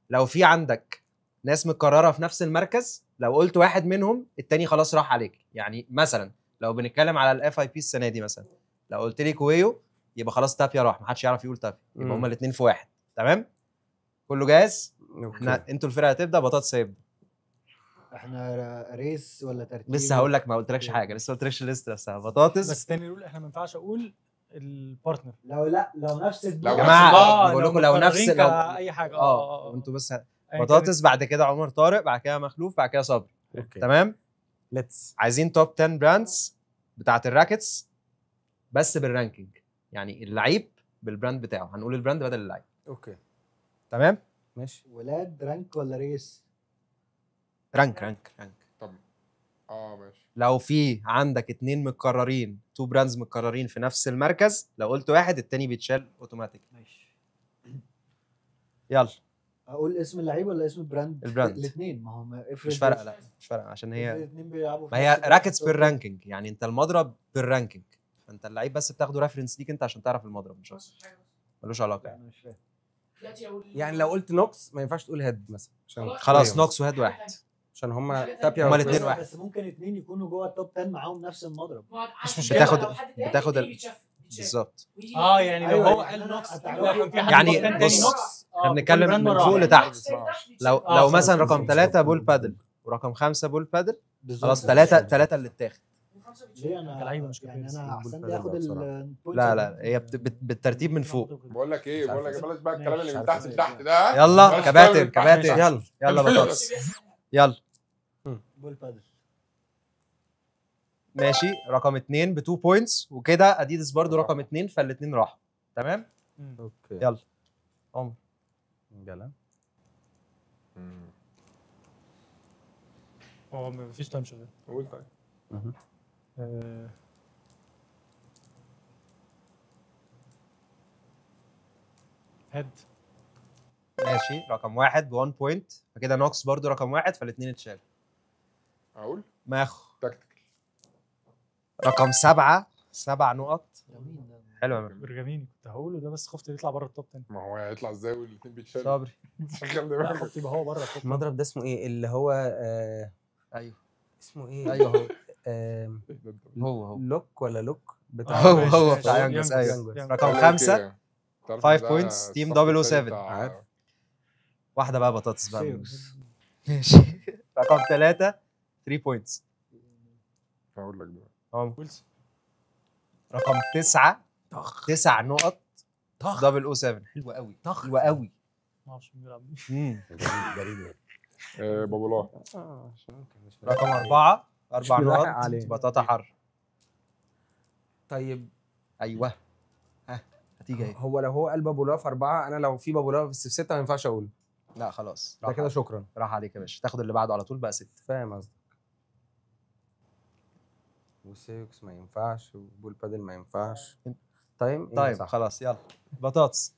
لو في عندك ناس متكرره في نفس المركز لو قلت واحد منهم التاني خلاص راح عليك. يعني مثلا لو بنتكلم على الاف اي بي السنه دي مثلا لو قلت لي كويو يبقى خلاص تابيا راح محدش يعرف يقول تابيا يبقى هما الاثنين في واحد. تمام كله جاهز. احنا انتوا الفرقه هتبدا بطاطس هيبدا. احنا ريس ولا ترتيب؟ لسه هقول لك ما قلتلكش حاجه لسه ما قلتلكش الليست نفسها. بطاطس بس تاني رول احنا ما ينفعش اقول البارتنر لو نفس يا لو جماعه بقول لكم لو نفس متكررين لو اي حاجه وانتوا بس أيا بطاطس بعد كده عمر طارق بعد كده مخلوف بعد كده صبري. اوكي تمام. ليتس عايزين توب 10 براندز بتاعت الراكتس بس بالرانكينج. يعني اللعيب بالبراند بتاعه هنقول البراند بدل اللعيب. اوكي تمام. ماشي. ولاد رانك ولا ريس؟ رانك. طب ماشي. لو في عندك 2 متكررين 2 براندز متكررين في نفس المركز لو قلت واحد التاني بيتشال اوتوماتيك. ماشي. يلا اقول اسم اللعيب ولا اسم البراند؟ البراند. الاثنين ما هم مش فارقه. لا مش فارقه عشان هي الاثنين بيلعبوا ما هي راكتس بالرانكينج. يعني انت المضرب بالرانكينج فانت اللعيب بس بتاخده ريفرنس ليك انت عشان تعرف المضرب مش اكتر. ملوش علاقه يعني. مش فاهم. يعني لو قلت نوكس ما ينفعش تقول هيد مثلا عشان خلاص نوكس وهيد واحد عشان هم تابيا هما وكويو. الاتنين واحد. بس ممكن اثنين يكونوا جوه التوب 10 معاهم نفس المضرب. مش بتاخد بالظبط. يعني لو أيوة، هو يعني قال نوكس هتعرفوا يعني بص احنا بنتكلم من فوق لتحت. لو مثلا رقم 3 بول بادل ورقم 5 بول بادل خلاص 3 اللي اتاخد. ليه انا كلاعيبه مش يعني كفاية. انا احسن البول لي اخد بصراحة. البوينتس. لا هي بالترتيب من فوق. بقول لك بلاش بقى الكلام اللي من مش تحت عارف لتحت ده. يلا بلاش كباتن بقى من تحت. يلا بطاطس. يلا بول بادل. ماشي. رقم 2 ب 2 بوينتس، وكده اديدس برضو رقم 2، فالاثنين راحوا. تمام. اوكي يلا عمر. جلا. هو مفيش تايم شغال. قول طيب. هيد. ماشي. رقم 1 ب 1 بوينت، فكده نوكس برضو رقم 1، فالاثنين اتشالوا. اقول ماخو. تكتيكال. رقم 7 نقط. حلو يا مان. برجاميني كنت هقوله ده، بس خفت يطلع بره التوب 10. ما هو هيطلع ازاي والاثنين بيتشالوا؟ صبري. خلي لا بالك. خفت يبقى هو بره التوب 10. المضرب ده اسمه ايه اللي هو ايوه اسمه ايه؟ ايوه هو هو لوك ولا لوك بتاع هو ماشي، هو ماشي. بتاع يانجوس. يانجوس. ايوه. يانجوس. رقم 5 5 points team 007. عارف. واحده بقى بطاطس بقى. سيوس. ماشي. رقم 3 3 بوينتس. هقول لك دلوقتي. ويلسون. رقم 9 نقط 007. حلوه قوي حلوه قوي. ما اعرفش مين بيلعب مين. جريد. بابولاه. رقم 4 4 بيلاحق نقط عليه. بطاطا حر. طيب ايوه. ها هتيجي اهي. هو لو هو قال بابولاه في 4، انا لو في بابولاه بس في 6 ما ينفعش اقوله. لا خلاص ده كده شكرا. راح عليك يا باشا. تاخد اللي بعده على طول بقى 6. فاهم قصدك. وسيوكس ما ينفعش وبول بادل ما ينفعش. طيب طيب خلاص يلا بطاطس.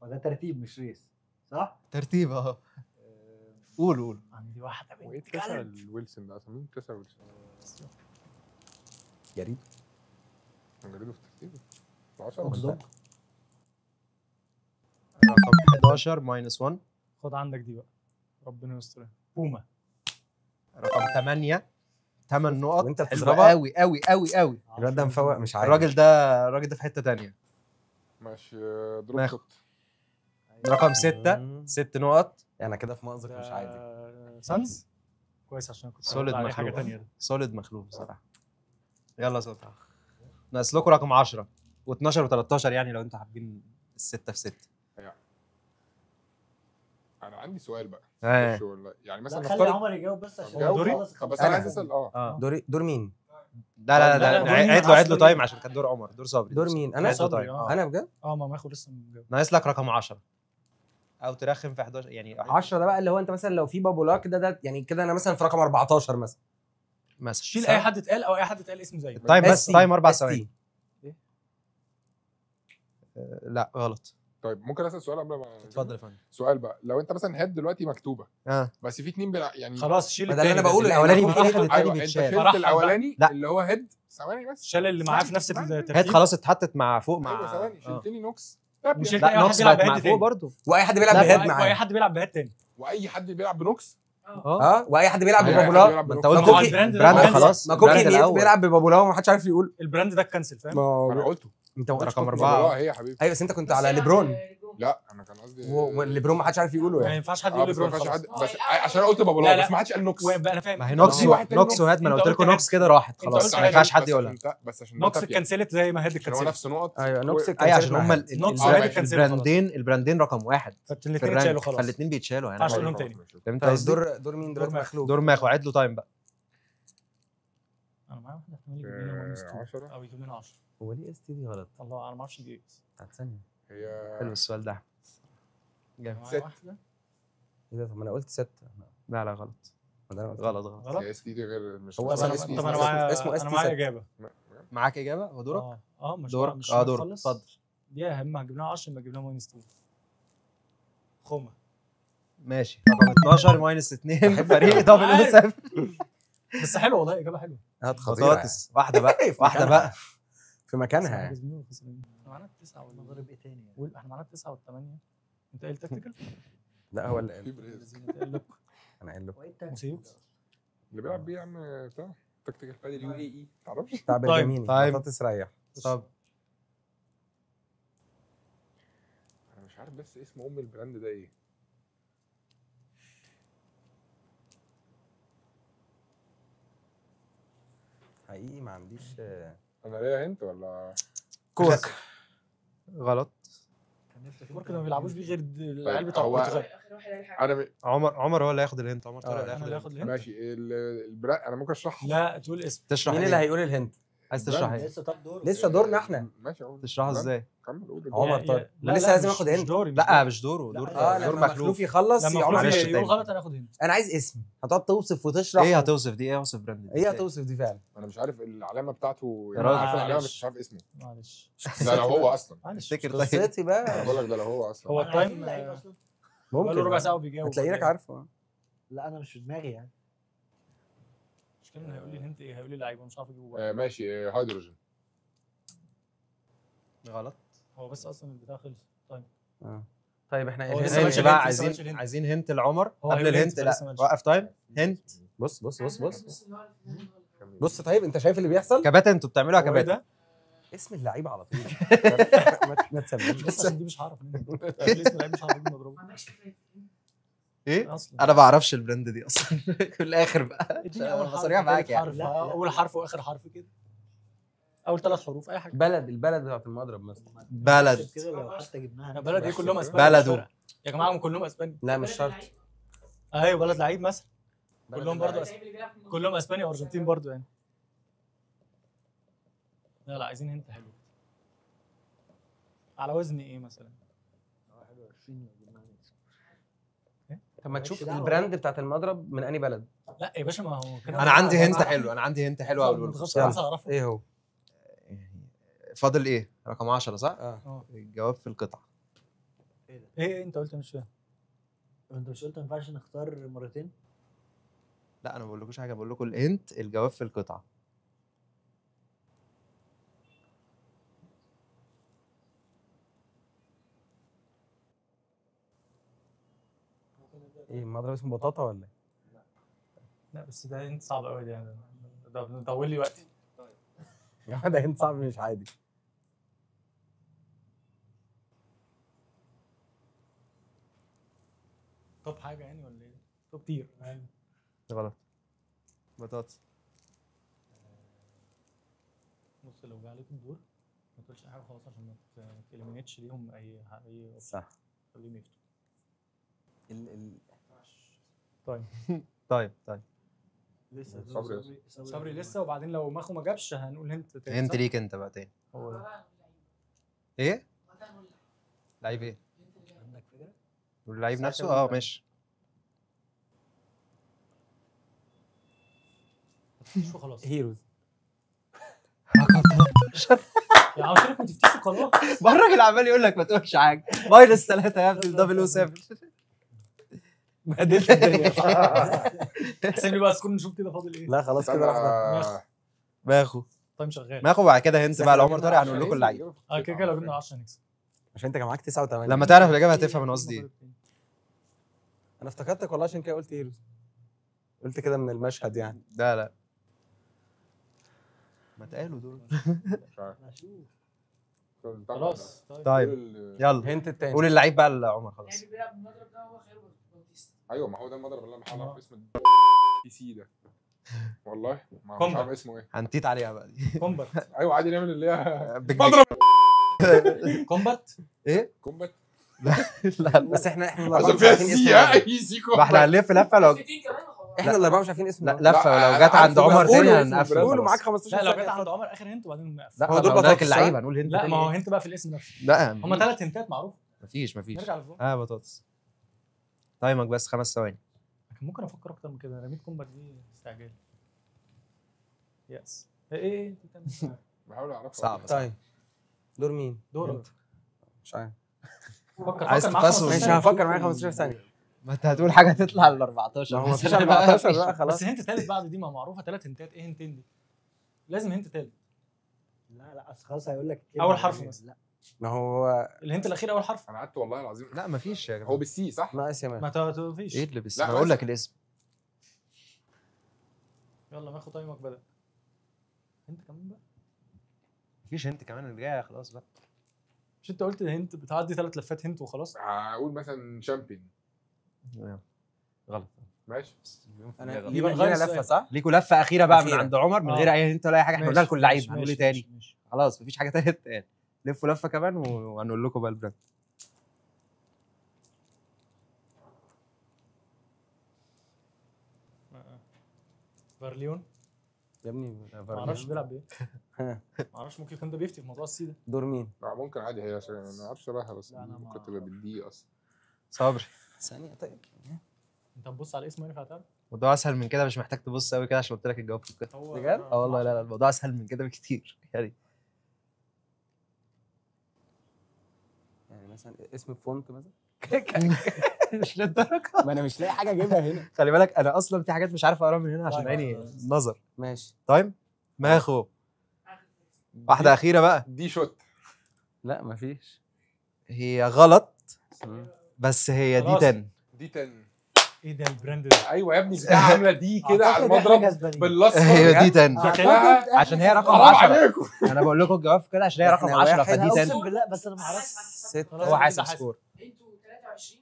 وده ترتيب مش ريس صح؟ ترتيب اهو. قول. عندي واحده وايه بنت تسع كلب. الويلسون ده اصلا؟ مين تسع ويلسون؟ جريد. جريده في ترتيبه 10. اوكسدوج. رقم 11 ماينس 1. خد عندك دي بقى، ربنا يستر. بوما. رقم 8 نقط. وانت حلوه بتضربها؟ قوي قوي قوي قوي. الواد ده مفوق مش عارف. الراجل ده في حته تانية. ماشي. دروب ماخد. شوت. رقم 6 نقط. انا كده في مأزق مش عادي. سانز. كويس عشان كنت سوليد هقول عليه حاجه مخلوق. ثانيه ده. سوليد مخلوق بصراحه. يلا صوت. ناقص لكم رقم 10 و12 و13 يعني لو انتوا حابين الستة في 6. انا عندي سؤال بقى. ايه. مش ولا- يعني مثلا لا خلي نفترض عمر يجاوب بس عشان جاوب. دوري؟ خلاص طب بس أنا. انا عايز اسال دور مين؟ لا لا، دور مين؟ عيد له أصلاً تايم إيه؟ عشان كان دور عمر. دور صبري. دور مين؟ انا عيد له صبري، تايم. آه. انا بجد؟ ما ماخد لسه مجاوب. ناقص لك رقم 10 او ترخم في 11 يعني 10 ده بقى اللي هو انت مثلا لو في بابولا كده ده يعني كده انا مثلا في رقم 14 مثلا. مثلا. شيل اي حد اتقال او اي حد اتقال اسم زيه. تايم بس. ST. تايم 4 ST. ثواني. لا غلط. طيب ممكن اسال سؤال قبل ما اتفضل يا فندم. سؤال بقى. لو انت مثلا هيد دلوقتي مكتوبه اه بس في اتنين يعني خلاص شيل ما ده اللي التاني انا بقوله الاولاني يعني بيتهد التاني ايوه انت بيتشال. شلت فرحب الاولاني لا. اللي هو هيد. ثواني بس. شال اللي معاه في نفس هيد الترتيب. خلاص اتحطت مع فوق مع ايوه ثواني آه. شلتني نوكس. وشلت لا اي واحد نوكس بيلعب بقت مع بهيد فوق تاني. برضه. واي حد بيلعب لا، بهيد واي معاه. حد بيلعب بهيد تاني. واي حد بيلعب بنوكس. اه واي حد بيلعب أيوة، أي حد ببابولا. بيلعب ما انت بنوكس. قلت ما هو كوكي- البراند ده براند كنسل. خلاص. ما كوكي البراند ميت الأول. بيلعب ببابولا ومحدش عارف يقول. البراند ده كنسل فاهم. ما انا قلته. انت ما قلتش رقم كوكي. 4. بابولاه هي يا حبيبي. ايوه بس انت كنت على ليبرون لا انا كان قصدي وليبرون ما حدش عارف يقوله ما يعني. ينفعش حد اه يقول بس ما ليبرون ينفعش خلاص. حد بس عشان انا قلت بابولاه لا. بس ما حدش قال نوكس. انا فاهم. ما هي انت نوكس في واحد تاني نوكس وهاد. ما انا انت قلت لكم قلت نوكس كده راحت انت خلاص. قلت ما ينفعش حد بس يقولها. عشان بس عشان نوكس ده تافه. اتكنسلت زي ما هيد عشان هو اتكنسلت. نفس نقط. ايوه نوكس اي عشان هما نوكس وهاد البراندين رقم 1 في فالاثنين اتشالوا الرانك، خلاص. فالاثنين بيتشالوا ينفعش هنا. لهم تاني. فهمت طيب قصدي؟ دور مين دلوقتي؟ دور مخلوق. دور ماخو. عد له تايم بقى. انا معايا واحده احتمال يجيب لنا ماينس 2 10. او يجيب لنا 10. هو ليه اس تي دي غلط؟ الله انا ما اعرفش دي ايه. بتاعت ثانيه. هي حلو السؤال ده. جامد. أنا معايا واحده ايه ده؟ طب ما انا قلت 6. لا غلط. غلط. غلط. هي اس دي غير مش هو مش أصلاً اس اسمه- دي طب انا اسمه- معايا اسمه انا ST معايا ست. اجابه. معاك اجابه؟ هو دورك. مش دورك. مش دورك. هنخلص. اتفضل. دي اهم هجيب لنا 10 ما اجيب لنا ماينس 2. خومه. ماشي. رقم 12 ماينس 2 فريق دبل او 7. بس حلو والله اجابه حلوه. هات خطيره بطاطس. واحده بقى. في واحده مكانها. بقى. في مكانها يعني. كسبانين وخسرانين. احنا معانا 9 ولا مضارب ايه تاني يعني؟ قول احنا معانا 9 و8. انت قايل تكتيكال؟ لا هو اللي في قال. بريز. انت قايل لوك. انا قايل له وسيوكس. اللي بيلعب بيه يا عم بتاع تكتيكال بادل يو اي اي تعرفش؟ بتاع برجاميني. طيب. بطاطس ريح. طب انا مش عارف بس اسم ام البراند ده ايه. حقيقي ما عنديش. انا ليا هنت ولا كوك. غلط. ممكن ما بيلعبوش بيه غير العيال بتوع هو- البرتغال. اخر واحد هيلاقي حاجه. انا عمر هو اللي هياخد الهنت. عمر طارق اللي انا اللي هياخد هاخد الهنت. الهنت. ماشي انا ممكن اشرح. لا تقول اسم. تشرح مين إيه؟ اللي هيقول الهنت؟ عايز تشرح ايه؟ لسه طب دور لسه دورنا احنا. ماشي اهو تشرحها ازاي؟ كمل قول عمر طارق. لا لسه لا لازم مش- اخد مش هنت. دوري لا مش دوره. دور اه دور لما مخلوف. مخلوف يخلص لما عمر معلش مخلوف تاني. يقول غلط انا اخد هنت. انا عايز اسم هتقعد توصف وتشرح ايه هتوصف دي؟ ايه هوصف براند دي؟ ايه هتوصف دي فعلا. انا مش عارف العلامه بتاعته يا راجل. عارف العلامه معلش. بس مش عارف اسمه. معلش ده لو هو اصلا معلش. افتكر طيب. قصتي انا بقى بقول لك ده لو هو اصلا هو عارفين التايم اللعيب اصلا؟ ممكن بقاله ربع ساعه وبيجاوب. هتلاقيك عارفه. لا انا مش في دماغي يعني. مش كده هيقول لي الهنت ايه؟ هيقول لي لعيبه مش عارف اجيبه بقى. ماشي هيدروجين. غلط. هو بس اصلا البتاع خلص. طيب طيب احنا هو الهنت لسه هنت ماشي بقى. الهنت، لسه ماشي عايزين الهنت. عايزين هنت لعمر هو قبل هيقول الهنت. هنت، لا فلسه ماشي. وقف تايم. هنت. بص بص بص بص بص اللي هو الاثنين دول. بص. طيب انت شايف اللي بيحصل؟ كباتن انتوا بتعملوها هو ايه كباتن. ده؟ اسم اللعيب على طول. ما تسميش. بس عشان دي مش هعرف منين. الاسم اللعيب مش هعرف منين ما اضربه عندكش فكره. ايه؟ اصلا. انا ما اعرفش البراند دي اصلا. في الاخر بقى اديني اول حرف صريح معاك تالت يعني. حرف لا، لا. اول حرف واخر حرف كده. اول 3 حروف اي حاجه. البلد بتاعت المضرب مثلا. بلد. كده لو حتى جبناها بلد ايه كلهم اسباني. بلده. مش فارقة. يا جماعه هم كلهم اسباني. لا مش شرط. ايوه بلد لعيب مثلا. بلد كلهم برضو اللعيب. اسباني. كلهم اسباني وارجنتين برضو يعني. لا لا عايزين هنت حلو. على وزن ايه مثلا؟ 21 جبناها. طب ما تشوف مالكش دعوة. البراند بتاعت المضرب من انهي بلد. لا يا باشا ما هو كده. انا عندي هنت حلو. انا عندي هنت حلو اقوله لكم. خلاص هعرفه. ايه هو؟ فاضل ايه؟ رقم 10 صح؟ اه الجواب في القطعه. ايه انت قلت مش فاهم. انت مش قلت ما ينفعش نختار مرتين؟ لا انا ما بقولكوش حاجه. بقول لكم الهنت الجواب في القطعه. ايه المضرب اسمه بطاطا ولا ايه؟ لا بس ده هنت صعب قوي ده يعني. ده بيطول لي وقتي. يا جماعه ده هنت صعب مش عادي. طب حاجه يعني ولا ايه؟ طب كتير. غلط. بطاطس. بص لو جه عليكم الدور ما تقولش اي حاجه خلاص عشان ما تليمينيتش ليهم اي صح. خليهم يفتوا. طيب. لسه صبري لسه وبعدين لو ماخو ما جابش هنقول هنت تاني. هنت صح؟ ليك انت بقى تاني. هو ده. ايه؟ لعيب ايه؟ عندك فكره؟ اللعيب نفسه؟ ساعتها ماشي. شو خلاص. هيروز. يا عم قلت لك ما تفتيش القناه. ما الراجل عمال يقول لك ما تقولش حاجه. -3 يا ابني. دبل 7. بهدلت الدنيا. احسب لي بقى سكور نشوف كده فاضل ايه. لا خلاص كده واحده. انا ماخو. طيب شغال. ماخو. بعد كده هنت بس بقى احنا لعمر لو طارق. جبنا هنقول 10 لكم اللعيب. كده كده لو جبنا 10 هنكسب. عشان انت كان معاك 9 و8. لما تعرف الاجابه هتفهم انا قصدي ايه. انا افتكرتك والله عشان كده قلت هيروز. قلت كده من المشهد يعني. لا ما تقالوا دول. مش عارف. هشوف. خلاص طيب يلا هنت التاني. قول اللعيب بقى لعمر. خلاص. اللعيب اللي بيلعب بالمضرب ده هو خيرو باوتيستا. ايوه ما هو ده المضرب اللي انا بحاول اعرف اسم PC ده. والله ما مش كومبا. عارف اسمه ايه. هنتيت عليها بقى دي. كومبات. ايوه عادي نعمل اللي هي بيج مضرب. كومبات. ايه؟ كومبات لا بس احنا عشان الاربعه مش فيها عارفين سي. اسم المضرب. اي سي ما احنا هنلف لفه لو 60 كمان وخلاص. احنا الاربعه مش عارفين اسم لا المضرب. لفه لا، ولو جت عند عارف عمر بس تاني قولوا هنقفل. قولوا معاك خلاص. 15 لا لو ثانية. جت عند عمر اخر هنت وبعدين نقفل. لا هو دول ما قلنا لك بطاطس، اللعيب. صح؟ هنقول هنت لا تاني ما هو إيه؟ هنت بقى في الاسم نفسه. لا هما 3 هنتات معروف. مفيش نرجع لفوق. بطاطس. تايمك بس 5 ثواني. لكن ممكن افكر اكتر من كده. رميت كومبات دي استعجال. يس ايه انت بتعمل؟ بحاول اعرفها. صعب. طيب دور مين؟ دورك. مش عارف. فكر عايز فكر معاك تفصل؟ 15 ماشي ثانية. هفكر معاك 15 ثانيه. ما انت هتقول حاجه تطلع ال 14. ما هو مفيش 14 بقى خلاص. بس هنت تالت بعد دي ما معروفه 3 هنتات. ايه هنتين دي؟ لازم هنت تالت. لا اصل خلاص هيقول لك أول حرف مثلا. لا ما هو الهنت الاخير اول حرف. انا قعدت والله العظيم. لا مفيش يا هو جماعه. بالسي صح؟ ناقص يا مان. ما فيش. ايه اللي بس لا، انا اقول بس- لك الاسم. يلا ناخد تايمك بدأ. انت كمان بقى. مفيش هنت كمان اللي جايه خلاص بقى. مش انت قلت هنت بتعدي 3 لفات هنت وخلاص. هقول مثلا شامبيون. غلط. مياشي. انا غلط. لينا غير لفه السؤال. صح؟ ليكوا لفه اخيره بقى من أخيرة. عند عمر من آه. غير اي هنت ولا اي حاجه. احنا قلنا لكم اللعيب. ماشي، هنقول ايه ماشي، تاني؟ ماشي. خلاص مفيش حاجه تانية تاني. لفوا لفه كمان وهنقول لكم بقى البراند. فارليون. يا ابني ما اعرفش بيلعب بايه. ها. ما اعرفش ممكن يكون ده بيفتي في موضوع السي ده. دور مين؟ لا ممكن عادي هي عشان انا ما اعرفش شبهها بس لا، أنا ما- ممكن تبقى بالدي اصلا. صبري. ثانية طيب. انت هتبص على اسمه ينفع تعرف؟ الموضوع اسهل من كده، مش محتاج تبص قوي كده عشان قلت لك الجواب في الكتاب. هو بجد؟ اه والله لا الموضوع اسهل من كده بكتير يعني. يعني مثلا اسم الفونت مثلا. مش للدرجه. ما انا مش لاقي حاجة اجيبها هنا. خلي بالك انا اصلا في حاجات مش عارف اقراها من هنا عشان طيب. عيني نظر. ماشي. تايم ماخو. واحده اخيره بقى. دي شوت. لا مفيش. هي غلط بس هي دي خلاص. 10. دي 10. ايه ده البراند ده؟ ايوه يا ابني بتاع عامله دي كده على أعتقد إحنا المضرب كسبانين. بالاصفر. هي دي 10 شكلها عشان هي رقم حرام 10. عليكم. انا بقول لكم الجواب كده عشان هي رقم إحنا 10 واحد. فدي اقسم 10. بالله بس انا ما اعرفش. ست. خلاص. هو حاسب حاسب. سكور. انتوا 23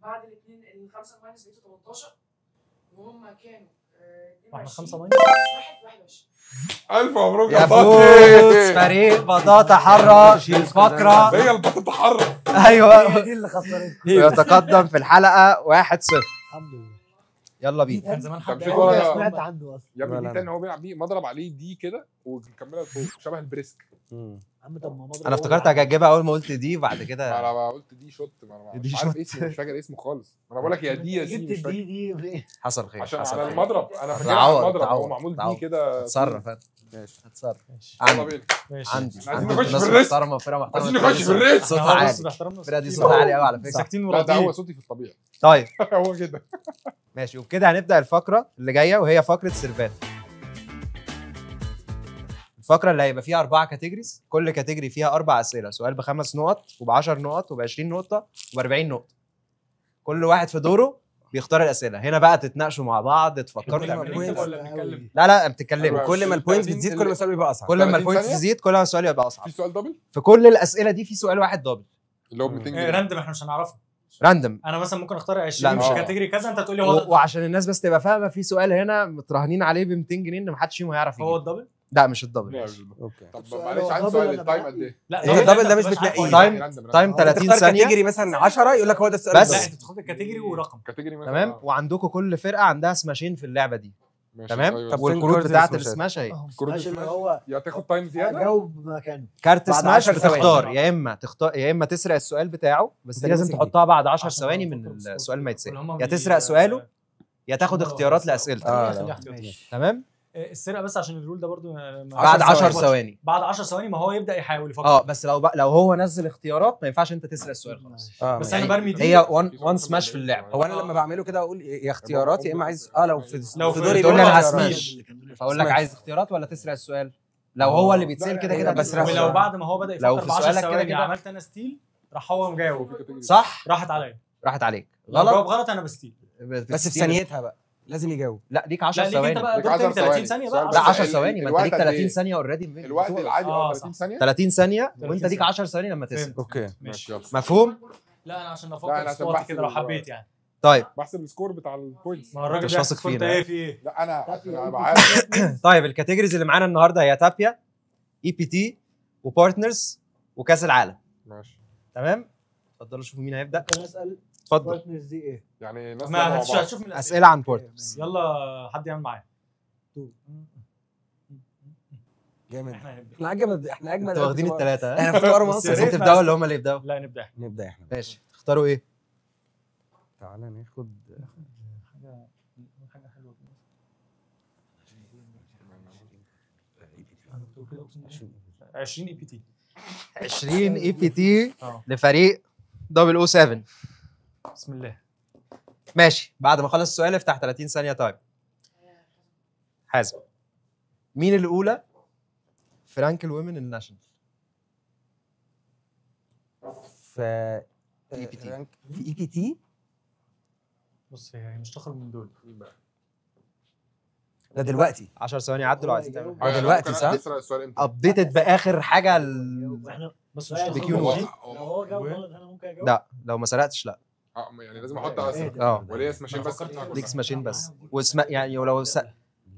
بعد الاثنين الخمسه ماينس بقيتوا 18 وهم كانوا واحنا 22 5 واحد 21. الف مبروك يا بطاطي. فوز فريق بطاطا حرة الفقرة. هي البطاطا حرة. ايوه دي اللي خسرتني. يتقدم في الحلقة 1-0. الحمد لله. يلا بينا. كان زمان حد طب قال شوف لي بقى- أصلاً سمعت بقى. عنه اصلا. يا ابني لا، دي لا. 10 هو بيلعب بيه مضرب عليه دي كده ومكملها لفوق شبه البريسك. عم طب ما مضرب انا هو افتكرت اللي هجيبها اول ما قلت دي بعد ما كده. انا قلت دي شوت ما انا دي مش عارف شوت. اسمه مش فاكر اسمه خالص. ما انا بقول لك يا دي يا سي جبت مش فاكر. دي حصل خير. عشان حصل على خير. المضرب انا فاكر على تعوض، المضرب هو تعوض، معمول تعوض. دي كده. اتصرف انا. ماشي. هتصرف. يلا عندي بينا. ماشي. عندي عايزين عندي نخش ناس في الريسك. محترمة وفرقة محترمة. عايزين نخش في الريسك. صوتها احنا بص عالي. باحترامنا الفرقة دي ساكتين. صوتها عالي قوي على فكرة. ساكتين لا ده هو وراضيين. صوتي في الطبيعي. طيب هو كده. ماشي وبكده هنبدأ الفقرة اللي جاية وهي فقرة سيرفات. الفقرة اللي هيبقى فيها 4 كاتيجوريز، كل كاتيجوري فيها 4 أسئلة، سؤال ب5 نقط وب10 نقط وب20 نقطة وب40 نقطة. كل واحد في دوره بيختار الأسئلة، هنا بقى تتناقشوا مع بعض تفكروا كل تعملوا ما ايه. نكتب ولا بنتكلم؟ لا بتتكلموا. كل ما البوينتس بتزيد كل ما السؤال بيبقى اصعب. كل ما 30 البوينتس ثانية؟ تزيد كل ما السؤال يبقى أصعب. في سؤال دبل في كل الأسئلة دي في سؤال واحد دبل اللي هو 200 إيه، جنيه. راندم احنا مش هنعرفه. راندم. انا مثلا ممكن اختار 20 لا، مش مش- كاتيجوري كذا انت تقول لي هو ده. وعشان الناس بس تبقى فاهمة في سؤال هنا متراهنين عليه ب 200 جنيه إن محدش فيهم هيعرف هو يجيب. الدبل. لا مش الدبل. لا، اوكي. طب سؤال معلش هو عندي دبل سؤال ولا التايم بقى؟ قد ايه؟ لا إيه، الدبل ده مش بتبقاش عارف بتلاقيه. هو إيه. تايم راندم. تايم 30 تختار ثانية. كاتيجوري مثلا 10 يقول لك هو ده السؤال بس. لا بالظبط. انت تاخد الكاتيجوري ورقم. كاتيجوري مثلا تمام وعندكم كل فرقة عندها سماشين في اللعبة دي. ماشي، تمام طيب. طب فين والكروت كارد بتاعت السماشات؟ السماش اهي. كروت ماشي اللي السماش. هو يا تاخد تايم زياده اجاوب مكانه. كارت بعد سماش 10 ثواني. بتختار يا اما تختار يا اما تسرق السؤال بتاعه بس دي ده لازم ماسك دي. تحطها بعد 10 عشان ثواني هو من فوق السكور. السؤال ما يتسرق. واللي هم يا بي- تسرق سؤاله يا تاخد اختيارات لاسئلتك. لا. ماشي. تمام السرقه بس عشان الرول ده برضو بعد 10 ثواني. ثواني. بعد 10 ثواني ما هو يبدا يحاول يفكر. اه بس لو هو نزل اختيارات ما ينفعش انت تسرق السؤال خلاص. بس يعني انا برمي دي. هي وان سماش في اللعبه. هو انا لما بعمله كده اقول يا اختيارات يا اما عايز لو في لو في في دوري تقول لي بيقول انا اختيارات. هسميش فاقول لك سماش. عايز اختيارات ولا تسرق السؤال. لو هو اللي بيتسال كده كده بس بسرق ولو ولو السؤال. بعد ما هو بدا لو يفكر في ب 10 سؤالك كده ثواني كده- عملت انا ستيل راح هو مجاوب صح راحت عليا. راحت عليك لو جاوب غلط. غلط انا بستيل. بس في ثانيتها بقى لازم يجاوب. لا ليك 10 لا ليك انت ثواني. بقى ليك دور 10 تاني 30 ثواني. ثانيه سؤال بقى. لا بس 10 ال- ثواني ما انت الوقت ليك قد 30 إيه؟ ثانيه اوريدي. الوقت العادي آه، 30 ثانيه 30 ثانيه 30 وانت ليك ثانية. 10 ثواني لما تسال. فهمت. اوكي ماشي. يلا. مفهوم؟ لا انا عشان لا، افكر أنا في عشان صوتي بحسب كده لو ال- حبيت يعني. طيب بحسب السكور بتاع البوينتس. ما هو الراجل مش ده واثق سكور فينا. ايه في ايه؟ لا انا عشان ابقى عارف. طيب الكاتيجوريز اللي معانا النهارده هي تابيا اي بي تي وبارتنرز وكاس العالم. ماشي تمام اتفضلوا شوفوا مين هيبدا. ممكن اسال اتفضل. بارتنرز دي ايه؟ يعني الناس ما مع بعض. هتشوف من اسئله عن بارتنرز. يلا حد يعمل معايا. جامد. احنا هنبدا. احنا اجمل انتوا واخدين الثلاثه ها؟ احنا في ورا بس مصر. يا بس ريت انت تبداوا بس. ولا هم اللي يبداوا؟ لا نبدا احنا. نبدا احنا. ماشي تختاروا ايه؟ تعالى ناخد حاجه حلوه كده. 20 اي بي تي. 20 اي بي تي اه لفريق 007. بسم الله. ماشي بعد ما خلص السؤال افتح 30 ثانيه تايم. حازم مين الاولى فرانك الومن الناشونال؟ في EPT. في اي بي تي. بص هي مش تخرج من دول. ده دلوقتي 10 ثواني عدوا لو عايزين تعملوا هو دلوقتي ممكن صح؟ أسرق السؤال امتى؟ ابديتد باخر حاجه واحنا بس لا، مش بكيو تخرج نوت. من لو هو جاوب غلط انا ممكن اجاوب. لا لو ما سرقتش لا. يعني لازم احط اسئله اه ولا هي سماشين ما بس؟ فكرت ليك سماشين بس واسم يعني ولو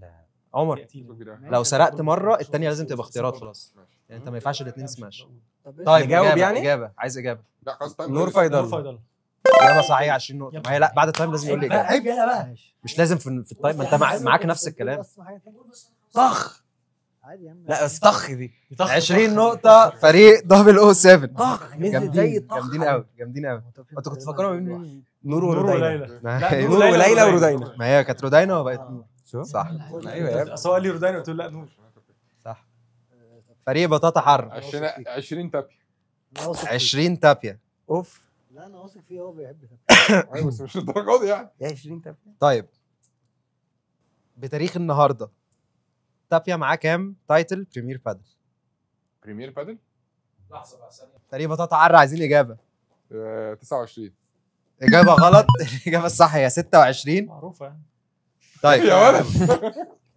لا عمر دي. لو سرقت مره الثانيه لازم تبقى اختيارات خلاص. يعني انت ما ينفعش الاثنين سماش. طب طيب نجاوب إجابة. يعني؟ اجابه عايز اجابه. لا خلاص طيب نور نور فيضل. فيضل. اجابه صحيحه 20 نقطه. ما هي لا بعد التايم لازم يقول لي اجابه. عيب يلا بقى. مش لازم في التايم، ما انت معاك نفس الكلام. طخ. عادي يا عم. لا بس طخ دي 20 نقطه فريق 007. طخ نزلت زي جامدين الطخ. جامدين قوي جامدين قوي. انتوا كنتوا تفكروا مين؟ نور نور ورودينا. وليلى. ما هي- نور نور وليلى ورودينا. ورودينا. ما هي كانت رودينا وبقت نور. شو؟ صح ايوه يا ابني. اصل هو قال لي رودينا قلت له لا نور. صح. فريق بطاطا حر 20 تابي. أنا واثق فيه. 20 تابية. اوف لا انا واثق فيه، هو بيحب ده. ايوه بس مش الدرجه دي يعني. يا 20 تابية. طيب بتاريخ النهارده تابيا معاه كام تايتل بريمير بادل؟ بريمير بادل لحظه بقى ثانيه. فريق بطاطا حر عايزين اجابه. 29. اجابه غلط. الاجابه الصح هي 26. معروفه يعني. طيب يا ولد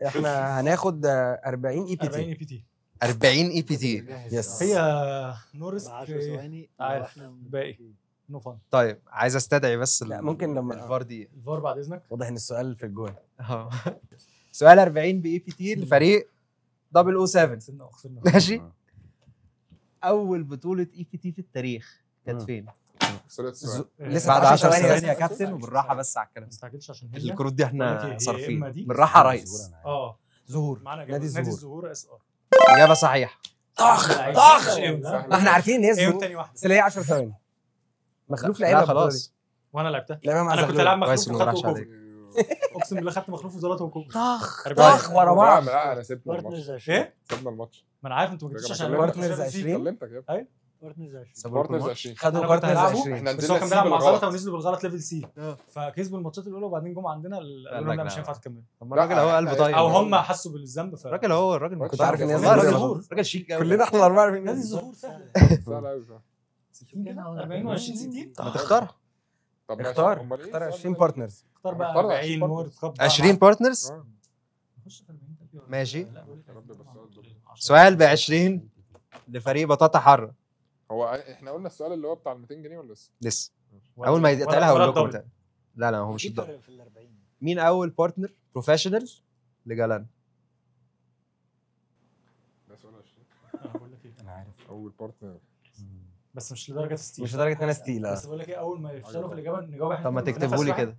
احنا هناخد 40 اي بي 40 تي. اي بي تي. 40 اي بي تي. يس. هي نورس 10 ثواني عارف. وإحنا باقي. نو فن. طيب عايز استدعي بس لا ممكن لما الفار دي. الفار بعد اذنك. واضح ان السؤال في الجون. أهو. سؤال 40 باي بي تي لفريق 007. خسرنا خسرنا. ماشي. اول بطوله اي بي تي في التاريخ كانت فين؟ سرعه السؤال. لسه بعد 10 ثواني بس. يا كابتن، وبالراحه بس على الكلام. ما تستعجلش عشان هي الكروت دي بقول لك إيه، احنا هي يا صارفين إما دي. بالراحه يا ريس. اه ظهور معانا نادي نادي الزهور. الزهور اس ار. اجابه صحيحه. طخ طخ. ما احنا عارفين ان هي ايه الظهور تاني واحده. بس اللي هي 10 ثواني. مخلوف لا لعيبه خلاص. وانا لعبتها. لعبها مع انا كنت زغلول. العب كويس مخلوف إنه ما وخدت راحش وكوبري. اقسم بالله خدت مخلوف وزلط وكوبري. طخ 40. طخ ورا لا بعض. لا انا سيبنا بارتنرز الماتش. 20. ايه؟ سيبنا الماتش. ما انا عارف انتوا ما جبتوش عشان بارتنرز أنا كنت شايف 20. فيه. كلمتك يا ابني. بارتنرز 20. سابوا لكم بارتنرز الماتش. 20. خدوا أنا كنت بارتنرز هلعبه. 20. احنا بس نزلنا هو كان بيلعب مع بالغلط. زلطه ونزلوا بالغلط ليفل سي. اه. فكسبوا الماتشات الاولى وبعدين جم عندنا قالوا لك لنا لا. مش هينفع تكمل. طب ما الراجل اهو قلبه طيب. او هم حسوا بالذنب الراجل اهو الراجل ما كنت كنتش عارف إن هي والله الظهور. الراجل راجل شيك قوي. كلنا احنا الاربعه عارفين نادي نادي الزهور سهل. سهل قوي 40 و20 60. ما تختار طب ماشي. اختار أمال إيه؟ اختار 20 بارتنرز. اختار بقى اختار 40 20 مور 20 بارتنرز. نخش في 40 تقريبا. ماشي. لا، بقول لك يا رب بس السؤال ده. سؤال ب 20 لفريق بطاطا حر. هو احنا قلنا السؤال اللي هو بتاع ال 200 جنيه ولا لسه؟ لسه ولا- اول ما ولا- يتقال ولا هقول لكم الدبل. تاني. لا لا هو مش في الدبل. فرق في ال 40. مين اول بارتنر بروفيشنال لجالان؟ ده سؤال 20. أنا بقول لك ايه انا عارف اول بارتنر. بس مش لدرجه ستيل. مش لدرجه ان انا ستيل بس بقول لك ايه اول ما يفشلوا في الاجابه نجاوب احنا. طب ما في نفس تكتبوا لي واحد. كده.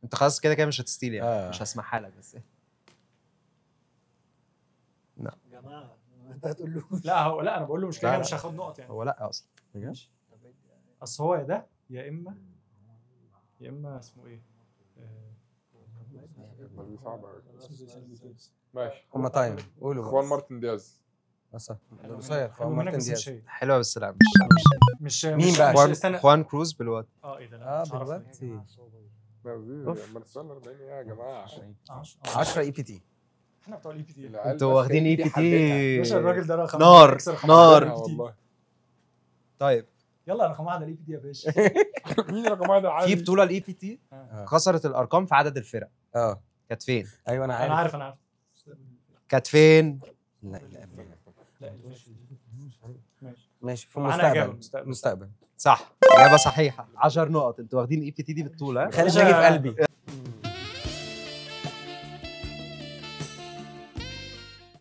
انت خلاص كده كده مش هتستيل يعني. آه. مش هسمعها لك بس. يا جماعه انت هتقول له لا انا بقول له مش كده لا، مش هاخد نقط يعني. هو لا اصلا. اصل هو يا ده يا اما اسمه ايه؟ دي صعبه قوي. ماشي. هما تايم قولوا خوان بقى. مارتن دياز. بس قصير حلو خوان منك مارتن بس مش دياز. هي. حلوه بس لا مش مين مش- بقى؟ مش خوان استنى. خوان كروز بالوقت. اه ايه ده لا مش عارف. دلوقتي لا دي امال السؤال 40 ايه يا جماعه؟ 10 اي بي تي. احنا بتوع الاي بي تي. العيال انتوا بس واخدين هي اي دي بي حددها. باشا تي الراجل ده رقم نار، يكسر رقم نار. واحد في ال EPT. والله. طيب يلا رقم واحد الاي بي تي يا باشا. مين رقم واحد في عادي؟ بطوله الاي بي تي كسرت الارقام في عدد الفرق. اه كانت فين؟ ايوه انا انا عارف. عارف كانت فين؟ لا لا لا ماشي ماشي في معانا إجابة، المستقبل مستقبل. صح اجابه صحيحه 10 نقط. انتوا واخدين اي بي تي دي بالطول ها؟ خالد ناجي في قلبي.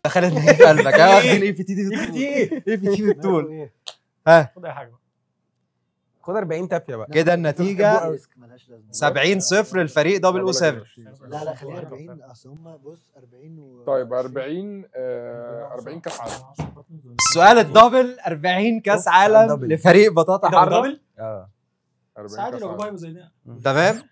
خالد ناجي في قلبك ها؟ واخدين اي بي تي دي اي بي بالطول. تي اي بي تي بالطول. ايه؟ ها خد اي حاجه بقى. خد 40 تابيه بقى. كده النتيجه ريسك ملهاش لازمه. 70-0 للفريق 007. لا لا خليها 40 اصل هم بص 40 و طيب 40 40 كاس عالم. السؤال الدبل 40 كاس عالم دبل. لفريق بطاطا ده حر. دبل 40 بس عادي كاس لو عالم جابوا زي ده. تمام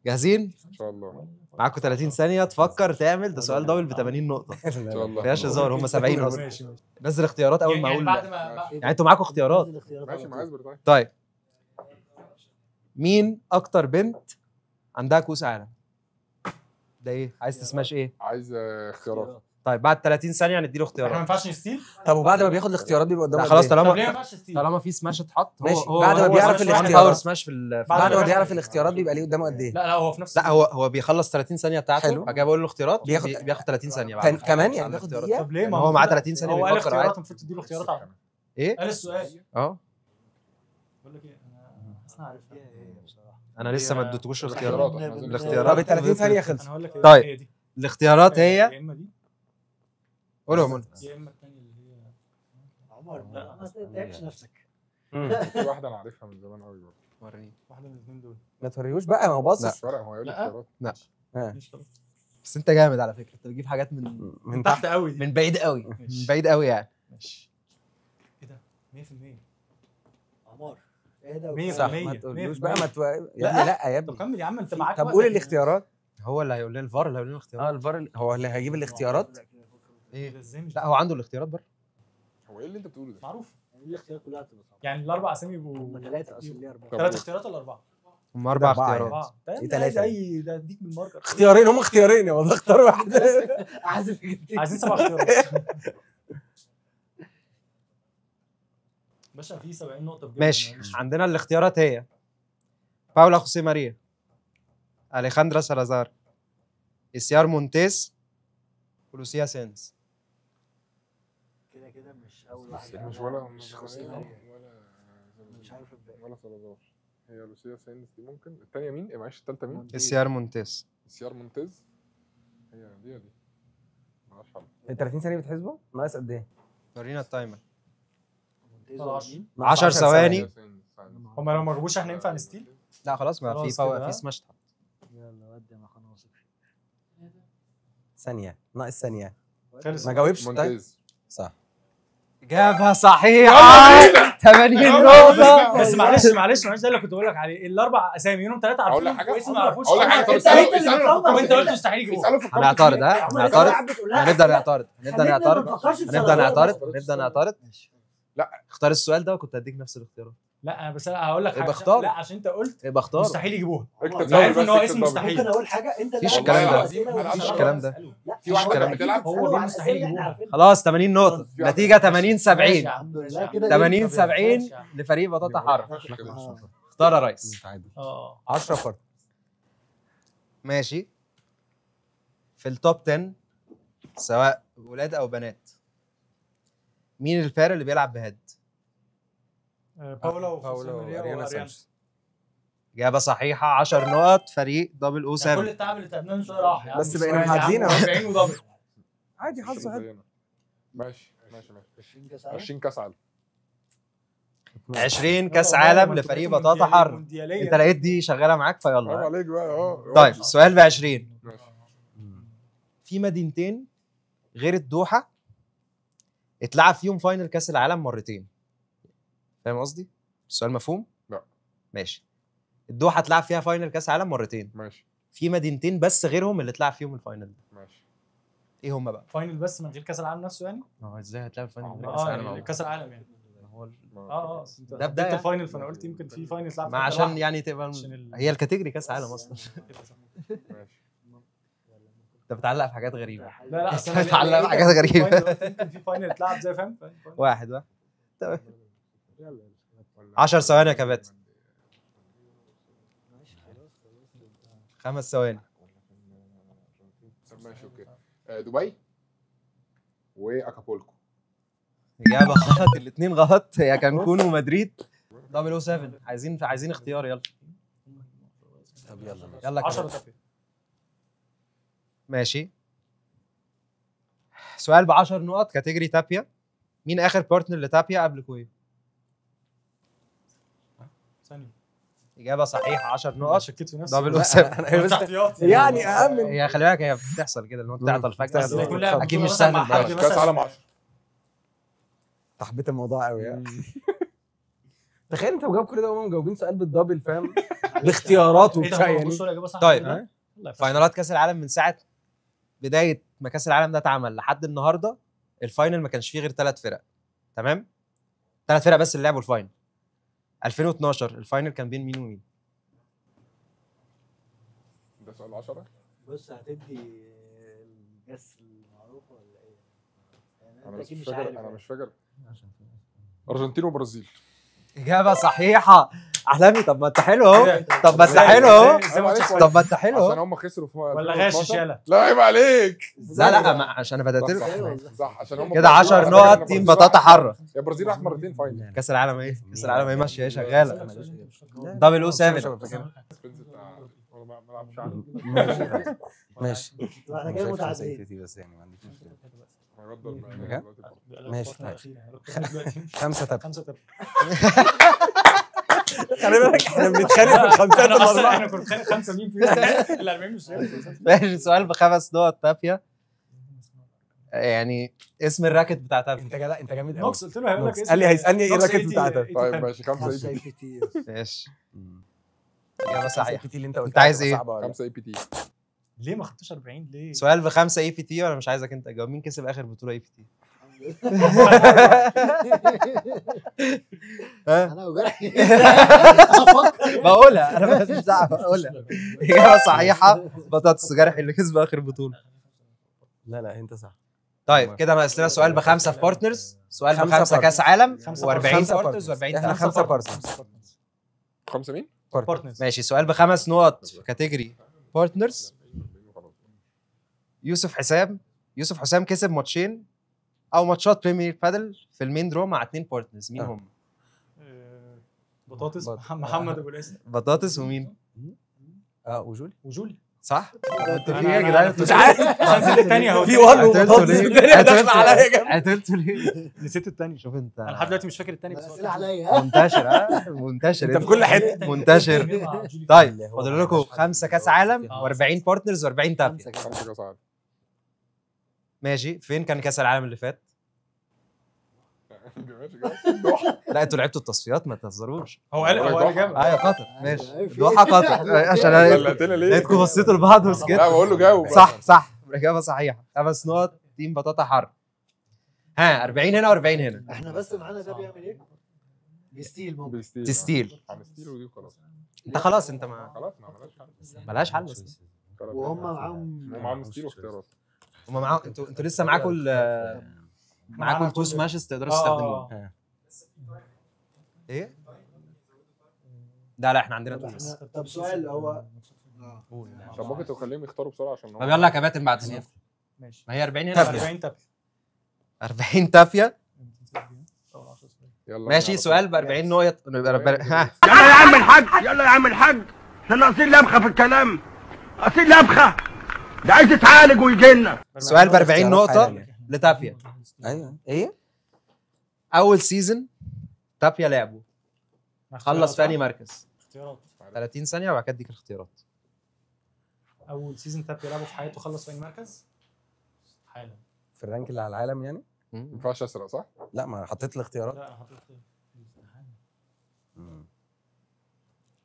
جاهزين؟ ان شاء الله. معاكم 30 ثانيه تفكر تعمل. ده سؤال دبل ب 80 نقطه. ان شاء الله. ما فيهاش هزار هم 70 اصلا. ماشي ماشي. نزل اختيارات اول ما يعني اقول بعد لا. ما يعني انتوا معاكم اختيارات. ماشي معايا اصبر طيب. طيب مين اكتر بنت عندها كوس عالم؟ ده ايه؟ عايز تسماش ايه؟ عايز اختيارات. طيب بعد 30 ثانيه هنديله احنا ما اختيارات. ينفعش نستيل. طب وبعد ما بياخد الاختيارات بيبقى قدامه لا خلاص قد إيه؟ طب ليه ما طالما ينفعش ستيل؟ طالما في سماش اتحط ماشي، بعد ما هو بيعرف سماش الاختيارات. باور سماش في بعد بعد ما ما بيعرف الاختيارات بيبقى ليه قدامه قد ايه؟ لا هو في نفس لا هو بيخلص 30 ثانيه بتاعته. حلو. بعد كده بقول له الاختيارات بياخد- بياخد 30 ثانيه بعد كمان يعني على بياخد الاختيارات. دقيقه. طب ليه؟ يعني ما هو معاه كده- 30 ثانيه هو قال بيفكر اختيارات عادي. المفروض تديله اختيارات على ايه؟ قال السؤال. اه بقول لك ايه انا حاسس عارفها. انا لسه ما اديتكوش الاختيارات. اختيارات إحنا عايزين الاختيارات. طب ال 30 ثانيه انا خلص. هقول لك إيه، طيب. هي دي الاختيارات هي يا اما دي قولوا يا منى. يا اما الثانيه اللي هي عمر ما تتعبش نفسك. في واحده انا عارفها من زمان قوي برضه. وريني. واحده من الاثنين دول. ما توريهوش بقى، ما هو باصص. مش فارق، هو هيقول لي لا. اختيارات. لا مش خلاص. بس انت جامد على فكره، انت بتجيب حاجات من من تحت. تحت قوي دي. من بعيد قوي، من ماشي. بعيد قوي يعني. ماشي. ايه ده 100%. عمار ايه ده؟ 100%. صح، ما تقولوش بقى، ما يا ابني لا يا طب ابني. كمل يا عم، انت معاك طب وقت. قول الاختيارات. هو اللي هيقول لنا الفار اللي هيقول لنا الاختيارات. الفار هو اللي هيجيب الاختيارات. ايه ده ازاي مش لا هو عنده الاختيارات بره. هو ايه اللي انت بتقوله ده؟ معروف؟ الاختيارات كلها هتبقى صعبه. يعني الاربع اسامي هم يبقوا 3 اصل ليه 4. طب 3 اختيارات ولا 4؟ هم 4 أربعة اختيارات. 4. إيه تلاتة؟ ده اديك من الماركر. اختيارين، هم اختيارين يا والله، اختار واحد. احذف عايزين 7 اختيارات. باشا في 70 نقطة بجد. ماشي، معلش. عندنا الاختيارات هي باولا خوسيه ماريا، اليخاندرا سالازار، اسيار مونتيز، ولوسيا سينز. كده كده مش اول واحد. مش ولا مش ولا خوسيه ماريا. مش عارف الباقي. ولا سلازار. هي لوسيا سينز دي ممكن. الثانيه مين؟ معلش الثالثه مين؟ اسيار مونتيز. سيار مونتيز. هي دي مالهاش حل. ال 30 ثانيه بتحسبوا؟ ناقص قد ايه؟ ورينا التايمر. خلاص. 10 ثواني. هما لو ما جابوش احنا ينفع نستيل؟ لا خلاص، ما خلاص في كده. في سماش تحت. يلا ودي ما خلاص واثق فيك. ثانيه، ناقص ثانيه. خلص. ما جاوبش. طيب مونتيز. صح. إجابة صحيحة. 80 نقطة. بس معلش ده اللي كنت بقول لك عليه، الاربع اسامي منهم 3 اقول عارفين لك حاجه، واسم ما يعرفوش. اقول لك حاجه. طب انت اللي اسالوا بتفكر. وانت قلت مستحيل يجيبوها. اسالوا في الكومنت. هنعترض، ها هنعترض. هنبدأ نعترض. لا. اختار السؤال ده وكنت هديك نفس الاختيارات. لا بس انا هقول لك يبقى حاجه. اختار. لا عشان انت قلت يبقى اختار. مستحيل يجيبوها. اكتب عارف دبل ان هو بس، اسم اكتب مستحيل. ممكن اقول حاجه انت مفيش لا، الكلام لا، ده. لا، لا، مفيش لا، الكلام لا، ده. لا، في واحد أكيد بتلعب. بتسأله هو عن مستحيل أسئلة إحنا يجيبوها. عارفينها. خلاص 80 نقطة. في واحد نتيجة 80 70. الحمد لله كده 80 ماشي 70 يا عم. لفريق بطاطا حر. آه. اختار يا ريس. متعادل. 10 فرد. ماشي. في التوب 10 سواء ولاد او بنات، مين الفارق اللي بيلعب بهيد؟ باولا باولا واريانا واريانا سانشيز. سانشيز. إجابة صحيحة. 10 نقط فريق دبل او كل 7. التعب اللي تعبناه من شويه راح يا عم. بس بقينا يا عم، معديين أهو. 40 ودبل. عادي، حظ حلو. ماشي 20 كاس عالم. 20 كاس عالم. 20 كاس والله عالم ما انتوا لفريق بقيتوا بطاطا حر. مونديالية. انت لقيت دي شغالة معاك برافو فيلا. عليك بقى. طيب سؤال ب 20. ماشي. في مدينتين غير الدوحة اتلعب فيهم فاينل كاس العالم مرتين. فاهم قصدي؟ السؤال مفهوم؟ لا. ماشي. الدوحة اتلعب فيها فاينل كاس عالم مرتين. ماشي في مدينتين بس غيرهم اللي اتلعب فيهم الفاينل ده. ماشي. ايه هم بقى؟ فاينل بس من غير كاس العالم نفسه يعني؟ ما هو ازاي هتلعب فاينل من غير اه كاس العالم؟ يعني كاس العالم يعني. هو انت ده بدايه يعني. الفاينل، فانا قلت يمكن في فاينل تلعب ما فيه عشان واحد. يعني تبقى عشان هي الكاتيجوري كاس عالم اصلا. ماشي. انت بتعلق في حاجات غريبه. لا أصل أنا بتعلق في حاجات غريبة. يمكن في فاينل اتلعب زي فاهم. واحد تمام. 10 ثواني يا كباتن. 5 ثواني. ماشي اوكي. دبي واكابولكو. اجابه غلط. الاثنين غلط. هي كانكون ومدريد. دبل او 7. عايزين اختيار. يلا طب يلا. يلا 10 كده. تابع. ماشي. سؤال ب 10 نقط كاتيجوري تابيا. مين اخر بارتنر لتابيا قبل كوي؟ ثانيه اجابه صحيحه. 10 نقط. شكيت في نفسي. دبل او 7. يعني أأمن. هي خلي بالك هي بتحصل كده ان انت تعطل فجاه. بس يكون لعب اكيد بطولة مش مثلا سهل مع حد الدرجة. كاس مثلا. عالم 10. تحبيت الموضوع قوي يعني. تخيل انت مجاوب كل ده وهم مجاوبين سؤال بالدبل، فاهم؟ باختيارات ايه وبتاع ده؟ يعني. بصوا الاجابه صح. طيب. الله يفشل. فاينالات كاس العالم من ساعه بدايه ما كاس العالم ده اتعمل لحد النهارده الفاينل ما كانش فيه غير 3 فرق. تمام؟ 3 فرق بس اللي لعبوا الفاينل. 2012 الفاينل كان بين مين ومين؟ ده سؤال 10. بص هتدي الجس المعروفه ولا ايه؟ يعني انا انت مش اكيد مش فاكر. عارف انا يعني. مش فاكر. ارجنتين وبرازيل. اجابه صحيحه. احلامي. طب ما انت حلو اهو. طب ما انت حلو اهو. زي ما قلت لك. طب ما انت حلو عشان اهو. هم خسروا في ولا 2012. غاش يالا. لا عيب عليك. لا عشان انا بدات صح صح عشان هم كده 10 نقط تيم بطاطا حره. يا برازيل راحت مرتين فاينل. كاس العالم ايه؟ كاس العالم ايه ماشيه ايه شغاله. دبل او 7. سبنز بتاع ما بلعبش عنه. ماشي. احنا كده متعادلين. بس يعني ما عنديش مشكله. هيفضل بجد؟ ماشي. خمسة 5 تابع. 5 تابع. خلي بالك احنا بنتخانق في الخمسات الاربعه. احنا كنا بنتخانق 5 مين فيهم ال 40 مش ماشي سؤال ب5 نقط تافهه. يعني اسم الراكت بتاع تافهه. انت جدع، انت جامد قوي. نوكس قلت له هيقول لك قال لي هيسالني ايه نوكس الراكت 80 بتاعتك. طيب ماشي 5 5 اي اي بي تي. بي تي. ماشي اجابه صحيحه. اللي انت قلتها انت عايز هتبقى ايه؟ صعبة ولا؟ 5 اي بي تي. ليه ما خدتوش 40 ليه؟ سؤال ب5 اي بي تي وانا مش عايزك انت تجاوب. مين كسب اخر بطوله اي بي تي؟ انا وجرحي بقولها انا مش دعوه بقولها. اجابه صحيحه بطاطس جرحي اللي كسب اخر بطوله. لا لا انت صح. طيب كده ناقص لنا سؤال ب5 في بارتنرز، سؤال خمسة ب5 كاس عالم خمسة و40 خمسة بارتنرز بارتنرز. و40 احنا 5 بارتنرز. 5 مين؟ بارتنرز. ماشي سؤال ب5 نقط في كاتيجوري بارتنرز. يوسف حسام كسب ماتشين او ماتشات بريمير بادل في المين درو مع 2 بارتنرز. مين هم؟ بطاطس محمد ابو الاسد بطاطس ومين؟ وجولي. وجولي. صح؟ انتوا في أنا- ايه يا جدعان؟ مش عارف عشان نسيت الثانيه اهو في وان عتلتوا وبطاطس ليه؟ والدنيا داخله عليا جامد. عتلتوا ليه؟ نسيت الثانيه. شوف انت انا لحد دلوقتي مش فاكر الثانيه بس الاسئله عليا. منتشر انت في كل حته. منتشر. طيب فاضل لكم 5 كاس عالم و40 بارتنرز و40 تابية. 5 كاس عالم. ماشي فين كان كاس العالم اللي فات؟ ماشي كده. لا انتوا لعبتوا التصفيات ما تهزروش. هو قال الاجابه. ايوه قطر ماشي دوحه قطر عشان انا قلقتنا ليه؟ لقيتكم بصيتوا لبعض لا وسكتوا. بقول له جاوب. صح الاجابه صحيحه. 5 نقط تيم بطاطا حر. ها 40 هنا و40 هنا. احنا بس معانا ده بيعمل ايه؟ بيستيل ممكن. بيستيل. تستيل. هنستيل ودي وخلاص. انت خلاص انت ما خلاص ما عملناش حاجه. ملهاش حل. وهم معاهم هم معاهم ستيل واختيارات. هم معاهم انتوا لسه معاكم التو سماشز تقدروا تستخدموهم. ايه؟ لا احنا عندنا تو بس. طب سؤال هو طب ممكن تخليهم يختاروا بسرعه عشان طب يلا يا كباتن بعد هنا. ماشي ما هي 40 هنا 40 تابي 40 تافيه. يلا ماشي سؤال ب 40 نقط. ها يلا يا عم الحاج، يلا يا عم الحاج، احنا ناقصين لبخه في الكلام، ناقصين لبخه، ده عايز يتعالج ويجي لنا. سؤال ب 40 نقطه لتافيا. ايوه ايه؟ اول سيزون تافيا لعبه خلص في انهي مركز؟ اختيارات. 30 ثانيه وبعد كده اديك الاختيارات. اول سيزون تاب يلعبه في حياته خلص في المركز حالا. في الرانك اللي على العالم يعني؟ ما ينفعش اسرق صح؟ لا ما حطيت الاختيارات. لا حطيت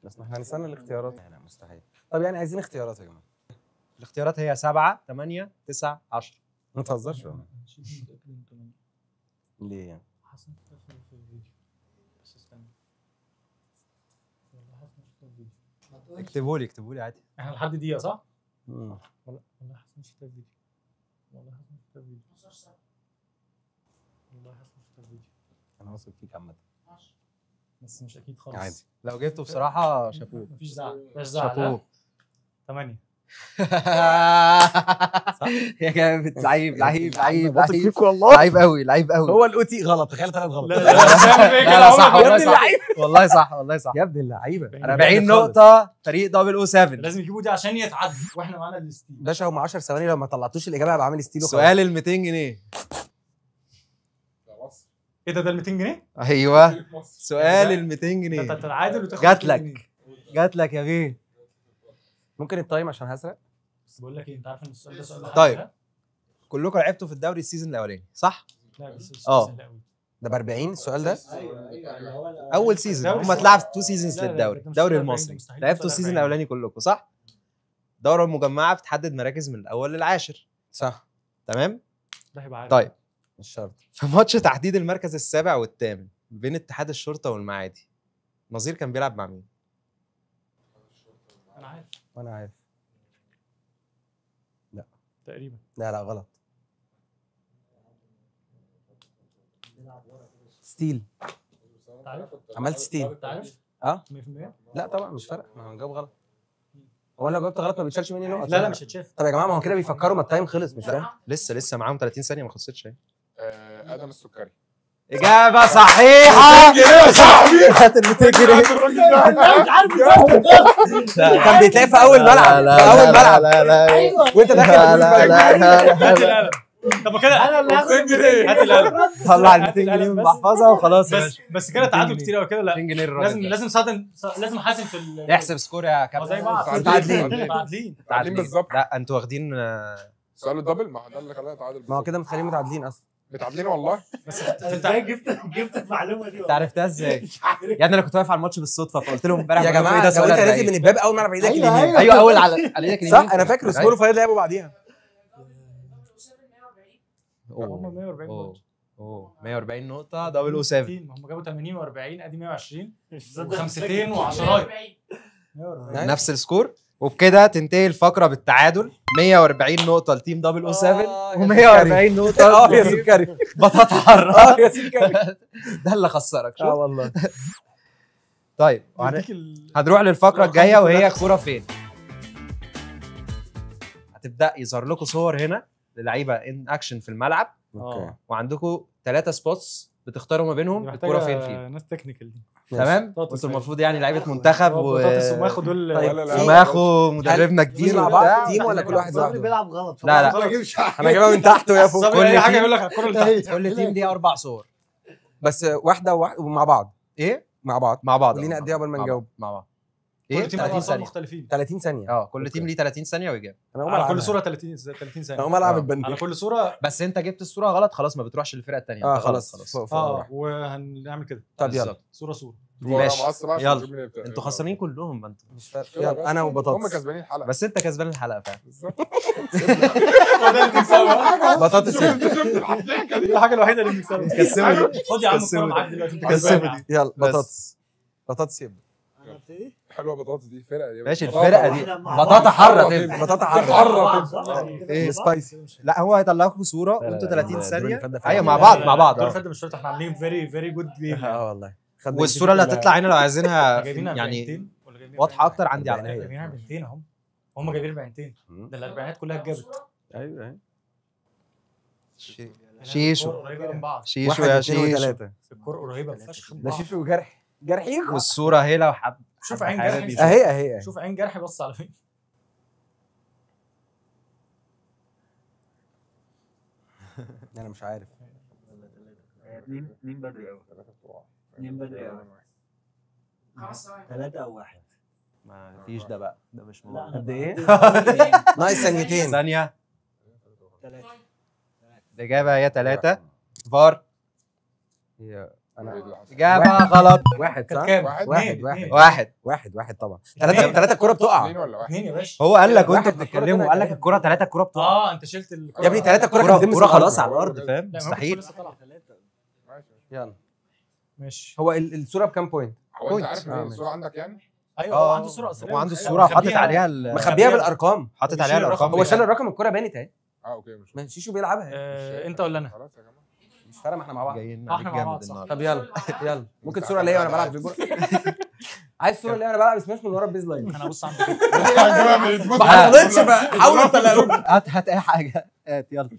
بس ما احنا هنستنى الاختيارات. لا مستحيل. طب يعني عايزين اختيارات يا جماعه. الاختيارات هي 7 8 9 10. ما تهزرش ولا ليه يعني؟ حسن في الفيديو بس استنى. والله حسن شفت الفيديو. اكتبوا لي عادي. احنا لحد دقيقة صح؟ مم. والله حسن شفت الفيديو. والله حسن شفت الفيديو. والله حسن شفت الفيديو. انا واثق فيك عامه. بس مش اكيد خالص. عادي. لو جبته بصراحه شابوه. مفيش زعل. مفيش زعل. شابوه. 8. يا جامد. لعيب واثق فيك والله. لعيب قوي هو الاوتي غلط. تخيل طلعت غلط. لا صح والله صح والله صح. يا ابن اللعيبه. 40 نقطه فريق دبل او 7. لازم يجيبوا دي عشان يتعدوا واحنا معانا الستيل. باشا هم 10 ثواني لو ما طلعتوش الاجابه هبقى عامل ستيل. سؤال ال 200 جنيه. ايه ده ال 200 جنيه؟ ايوه سؤال ال 200 ده جنيه. انت تتعادل وتاخد جات لك يا بيه. ممكن التايم عشان هسرق. بس بقول لك ايه، انت عارف ان السؤال ده سؤال طيب كلكم لعبتوا في الدوري السيزون الاولاني صح؟ لا بس السؤال سهل قوي. ده ب 40 السؤال ده؟ اول سيزون هم دوري اتلعب 2 سيزونز لا، لا، للدوري. ده مش الدوري 40 المصري مستحيل لعبتوا توصل السيزون 40. الاولاني كلكم صح؟ الدوره المجمعه بتحدد مراكز من الاول للعاشر. صح. تمام؟ ده هيبقى عادي. طيب مش شرط. في ماتش تحديد المركز السابع والثامن بين اتحاد الشرطه والمعادي، نظير كان بيلعب مع مين؟ انا عارف وانا عارف. تقريبا. لا غلط. ستيل. عارف؟ عملت ستيل. انت عارف؟ اه 100%. لا طبعا مش فارق. ما هنجاوب غلط. هو انا لو جاوبت غلط ما بيتشالش مني نقط. لا مش هتشاف. طب يا جماعه ما هو كده بيفكروا ما التايم خلص مش فاهم. لسه معاهم 30 ثانيه ما خلصتش اهي. ادم السكري. اجابه صحيحه. هات ال 200 جنيه. كان بيتلاقي في اول ملعب. في اول ملعب. لا وانت داخل لا طب كده انا اللي هاخد 200 جنيه. هات القلم طلع ال هات 200 جنيه القلم من بس. المحفظه وخلاص يا بس باشا. بس كده تعادل كتير قوي كده. لا 200 جنيه الراجل ده. لازم حاسم في احسب سكور يا زي كابتن. بعض متعادلين. متعادلين بالظبط. لا انتوا واخدين سؤال الدبل ما هو ده اللي خلانا نتعادل. ما هو كده متخليين متعادلين اصلا. متعادلين والله. بس ازاي جبت المعلومه دي؟ انت عرفتها ازاي؟ يعني انا كنت واقف على الماتش بالصدفه فقلت لهم امبارح يا بقول لكم جماعه ايه ده لو سؤال انت نازل 40. من الباب اول ما اعرف ايدك أيوة، اليمين. أيوة. ايوه اول على ايدك اليمين. صح انا فاكر سمول فاير لعبوا بعديها. هم 140 اوه ماتش. اوه 140 نقطه دبل او 7. هم جابوا 80 و40 ادي 120 وخمستين وعشراية 140 نفس السكور وبكده تنتهي الفقره بالتعادل 140 نقطه لتيم دبل او 7 و140 نقطه يا سكري بطاطا حاره. يا سكري ده اللي خسرك شوف. والله. طيب هنروح للفقره الجايه وهي الكوره فين. هتبدا يظهر لكم صور هنا للعيبه ان اكشن في الملعب اوكي وعندكم 3 سبوتس بتختاروا ما بينهم الكوره فين فيهم. ناس تكنيكال دي تمام بطاطس انتوا يعني. المفروض يعني لعيبه منتخب بطاطس وماخد دول طيب. ولا لا. وماخو مدربنا تيجي كبير مع وبتاع. بعض تيم ولا كل واحد صبري لوحده؟ بيلعب غلط. لا لا انا جايبها من تحت ويا فوق. كل كل حاجه تيم- يقول لك الكوره اللي تحت كل تيم ليه 4 صور. بس واحده ومع بعض ايه مع بعض مع بعض. ولينا قد ايه قبل ما مع نجاوب؟ بعض. مع بعض. كل ايه تيم 30 ارقام ثانيه. مختلفين 30 ثانيه. كل تيم أوكي. ليه 30 ثانيه واجابه. انا اقوم على العب كل صوره 30 ثانيه انا اقوم العب آه. البند. على كل صوره بس انت جبت الصوره غلط خلاص ما بتروحش للفرقه الثانيه. اه خلاص وهنعمل كده طب يلا بالظبط. صوره ماشي. ماشي يلا. انتوا خسرانين كلهم ما انتوا. مش فارق. يلا انا هم وبطاطس. كسبانين الحلقه. بس انت كسبان الحلقه فعلا. بالظبط. بطاطس يلا. دي الحاجه الوحيده اللي بنكسبها كسبوا خد يا عم كسبوا الكوره معاك دلوقتي انت كسبوا كسبان. دي. يلا بس. بطاطس يبدا. انا ابتدي. حلوه بطاطس دي فرقه دي. ماشي بطاطا. الفرقه دي إحنا مع بطاطا بعض. حاره تبقى. بطاطا حاره. ايه سبايسي. لا هو هيطلع لكم صوره لا، وانتوا لا، 30 لا، ثانيه. دول اللي فات ده ايوه فعلا. مع بعض مع بعض الدور اه. اللي فات ده مش شرط احنا عاملين فيري جود جيم اه والله. خدنا والصوره اللي كتير هتطلع هنا لو عايزينها جايبين يعني 40 ولا جايبين واضحه اكتر عندي على أربعينات. فكره. جايبين 40 اهم هم جايبين 40 ده الاربعينات كلها اتجابت ايوه ايوه. شيشو قريبه من بعض شيشو واحد يا اثنين شيشو. وثلاثه. الكور قريبه فشخ من ده بعض. شيشو جرحيك. والصوره اهي لو حب شوف عين حابب جرحي يشوف. اهي شوف عين جرحي بص على فين انا مش عارف. اتنين بدري قوي. اتنين بدري قوي. 5 ثواني 3 او 1. ما فيش ده بقى ده مش موجود. قد ايه؟ ناقص ثانيتين. ثانيه 3. الاجابه هي 3 فار. هي ايه اللي حصل؟ اجابه غلط. واحد صح؟ كام؟ واحد. واحد طبعا. ثلاثة الكرة بتقع. اثنين ولا واحد؟ 2 يا باشا هو قال لك وانتوا واحد بتتكلموا قال لك الكره 3 الكره بتقع. انت شلت الكره يا ابني 3 الكرة الكره كانت تلمس الكره الأرض. خلاص على الارض فاهم لا، ما كنتش مستحيل. لسه طالعة. ماشي. يلا. ماشي هو الصورة بكام بوينت؟ هو انت عارف آه، ان الصوره عندك يعني؟ ايوه هو عنده صوره اصليه وعنده الصوره وحاطط عليها مخبيها بالارقام. حاطط عليها الارقام. هو شال الرقم الكرة بانت اهي. اوكي مش ما شيشو بيلعبها. انت ولا انا؟ خلاص يا جماعه. مش فارقة ما احنا مع بعض. جايين احنا عليك مع بعض جامد صح. النهارده. طب يلا ممكن صورة ليا وانا بلعب فيبور. عايز صورة ليا وانا بلعب سماش من ورا البيز لاين. انا ابص عندك ما حصلتش بقى حاولوا تلاقوها. هات اي حاجه هات يلا.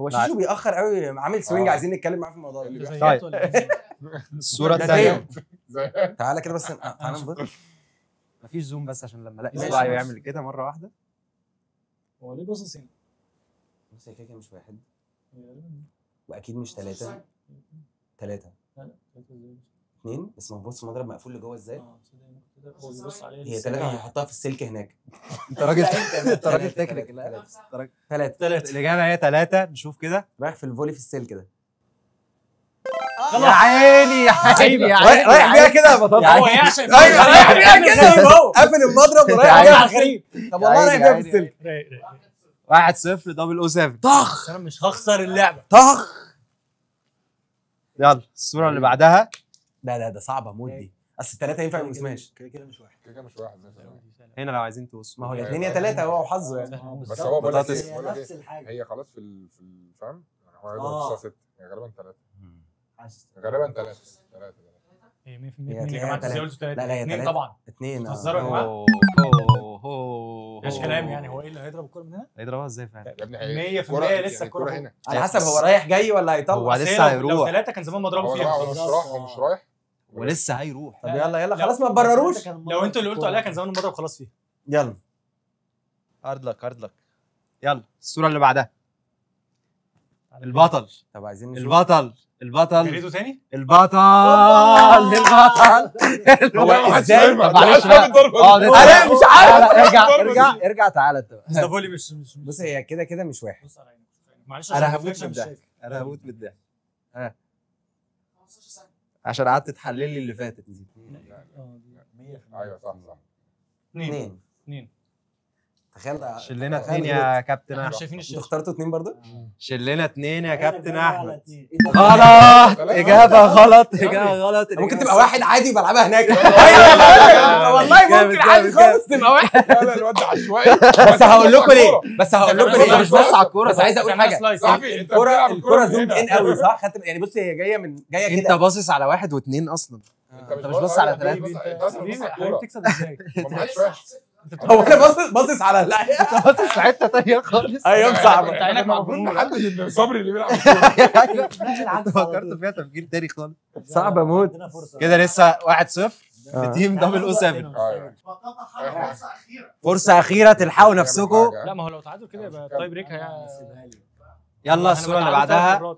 هو شيشو بيأخر قوي عامل سوينج عايزين نتكلم معاه في الموضوع ده. زيات ولا إيه؟ الصوره ده الثانيه زي تعالى كده بس تعالى نبص. مفيش زوم بس عشان لما الاقي ماشي، صباعي ماشي. يعمل كده مره واحده. هو ليه باصص هنا؟ بص هي كده مش واحد واكيد مش ثلاثة. اثنين بس ما بص المضرب مقفول لجوه ازاي؟ هو بيبص عليه هي ثلاثة هيحطها في السلك هناك. انت راجل انت راجل تكنيك. ثلاثة الاجابه هي 3 نشوف كده. رايح في الفولي في السلك ده. يا عيني يا عيني يا عيني رايح بيها كده يا بطاطا. هو يعشق ايوه رايح بيها كده قافل المضرب ورايح يا بيها عيني. غريب. طب والله رايح بيها في السلك. 1-0 دبل او 7. طخ انا مش هخسر اللعبه طخ. يلا الصوره اللي بعدها. ده صعبة موت دي. اصل الثلاثة ينفع ما اسمهاش. كده مش واحد. كده مش واحد مثلا. هنا لو عايزين توصلوا. ما هو يا اثنين يا ثلاثة هو وحظه يعني. بس هو بقول لك بطاطس. ايه بقول لك نفس ايه الحاجة. هي خلاص في فاهم يعني هو هيبقى الساعه 6 يعني غالبا 3 حاسس. غالبا 3 هي 100% هي مين يا هتلاقيها جماعه انتوا ازاي تلاتة. قلتوا لا، لا، هي 2 تلاتة. طبعا اثنين بتهزروا يا جماعه مفيش كلام يعني هو ايه اللي هيضرب الكوره من هنا؟ هيضربها ازاي فعلا؟ يا ابني 100% لسه الكرة هنا على حسب هو رايح جاي ولا هيطلع. هو أصل هي لسه لو هيروح 3 كان زمان مضربه هو فيها مش رايح هو مش رايح ولسه هيروح. طب يلا لا. خلاص ما تبرروش. لو انتوا اللي قلتوا عليها كان زمان المضرب خلاص فيها يلا هارد لك يلا الصوره اللي بعدها. البطل طب عايزين نشوف. البطل جريته تاني؟ البطل هو ازاي؟ معلش انا مش عارف. ارجع ارجع تعالى انت. مصطفى مش بص هي كده مش واحد. بص على عينك معلش انا عشان هموت الريفلكشن مش بالضحك شايف. انا هموت بالضحك 15 ثانيه. عشان قعدت تحلل لي اللي فاتت ايوه صح 2 تخيل شلنا 2 يا كابتن احنا احمد شايفين انتوا الشاشه. اخترتوا 2 برضه؟ شلنا 2 يا كابتن احمد غلط. غلط اجابه غلط اجابه غلط ممكن تبقى واحد عادي وبلعبها هناك. والله ممكن عادي خالص تبقى واحد. لا الواد ده عشوائي. بس هقول لكم ليه مش بس على الكوره بس عايز اقول بتعمل حاجه. سلايس. صاحبي انت الكوره بتلعب الكوره من زوم هنا. ان قوي صح؟ خدت يعني بص هي جايه انت كده. باصص على 1 و2 اصلا انت مش باصص على انت ثلاثة. بص- انت اصلا بص على حبيبي الكوره تكسب ازاي؟ ما معكش واحد. هو انا باصص على لا باصص في حته ثانيه خالص ايام صعبه. انت عينك المفروض مغموره. نحدد ان صبري اللي بيلعب الكوره. انت فكرت فيها تفكير تاني خالص صعبة موت. كده لسه 1-0 لتيم دبل او 7 ايوه بطاطا حاجه فرصه اخيره. فرصه اخيره تلحقوا نفسكم لا ما هو لو تعادل كده يبقى التاي بريك يلا الصوره اللي بعدها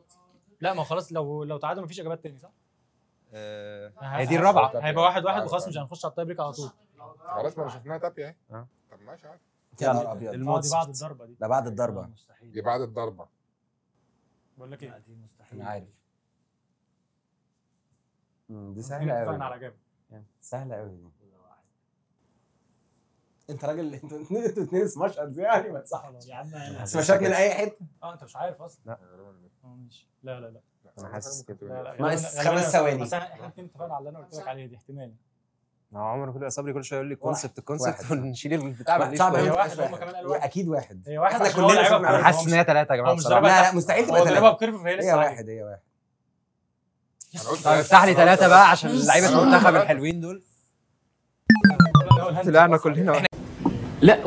لا ما هو خلاص لو تعادل مفيش اجابات تاني صح؟ هي دي الرابعه هيبقى 1-1 وخلاص مش هنخش على التاي بريك على طول. خلاص ما شفناها تابيه اهي. اه. طب ماشي عادي. يا نهار ابيض. دي بعد الضربه دي. ده بعد الضربة. دي بعد الضربه. بقول لك ايه؟ انا عارف. دي هنا سهلة اتفقنا قوي. على جاب. سهلة قوي دي. انت راجل انتوا اتنين سماشرز يعني ما صح. يا عم انا سماشات من اي حتة. انت مش عارف اصلا. لا. ماشي. لا انا حاسس كده لا لا ناقص غالباً- 5 ثواني. بس احنا الاثنين اتفقنا على اللي انا قلت لك عليه دي احتمال. هو عمر كل صبري كل شويه يقول لي كونسبت واحد. ونشيل البتاع لا، ما صعب هي قوي. واحد هم كمان قالوا واحد. اكيد واحد. هي واحد احنا عشان هو كلنا لعبها شفنا. انا بكيرف، حاسس هو ان هي 3 يا جماعه هو مش بصراحه ضربها لا تحت. مستحيل هو تبقى ضربها 3. بكيرف فهي هي لسه واحد هي واحد. أنا قلت طب افتح لي 3 بقى عشان اللعيبه المنتخب الحلوين دول طلعنا كلنا لا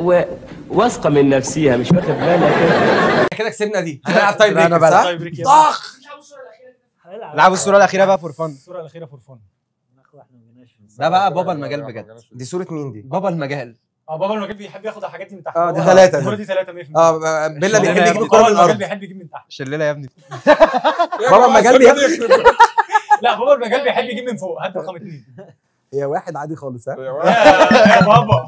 واثقه من نفسها مش واخد بالك. كده كسبنا دي. هنلعب تايم أنا بريك بلعب. صح؟ تاي بريك يا طخ. مش عاوز الصوره الاخيره دي. لعبوا الصوره الاخيره بقى فور فن الصوره الاخيره فور فن. ده بقى بابا المجال بجد دي صورة مين دي؟ بابا المجال بابا المجال بيحب ياخد الحاجات دي من تحت. دي 3 الكوره دي. دي 3 100%. بيلا بيحب شغلنا يجيب يا الكورة من بابا المجال الارض. بيحب يجيب من تحت. شلنا يا ابني بابا المجال بياخد. لا بابا المجال بيحب يجيب من فوق. هات رقم 2 هي واحد عادي خالص ها. يا بابا.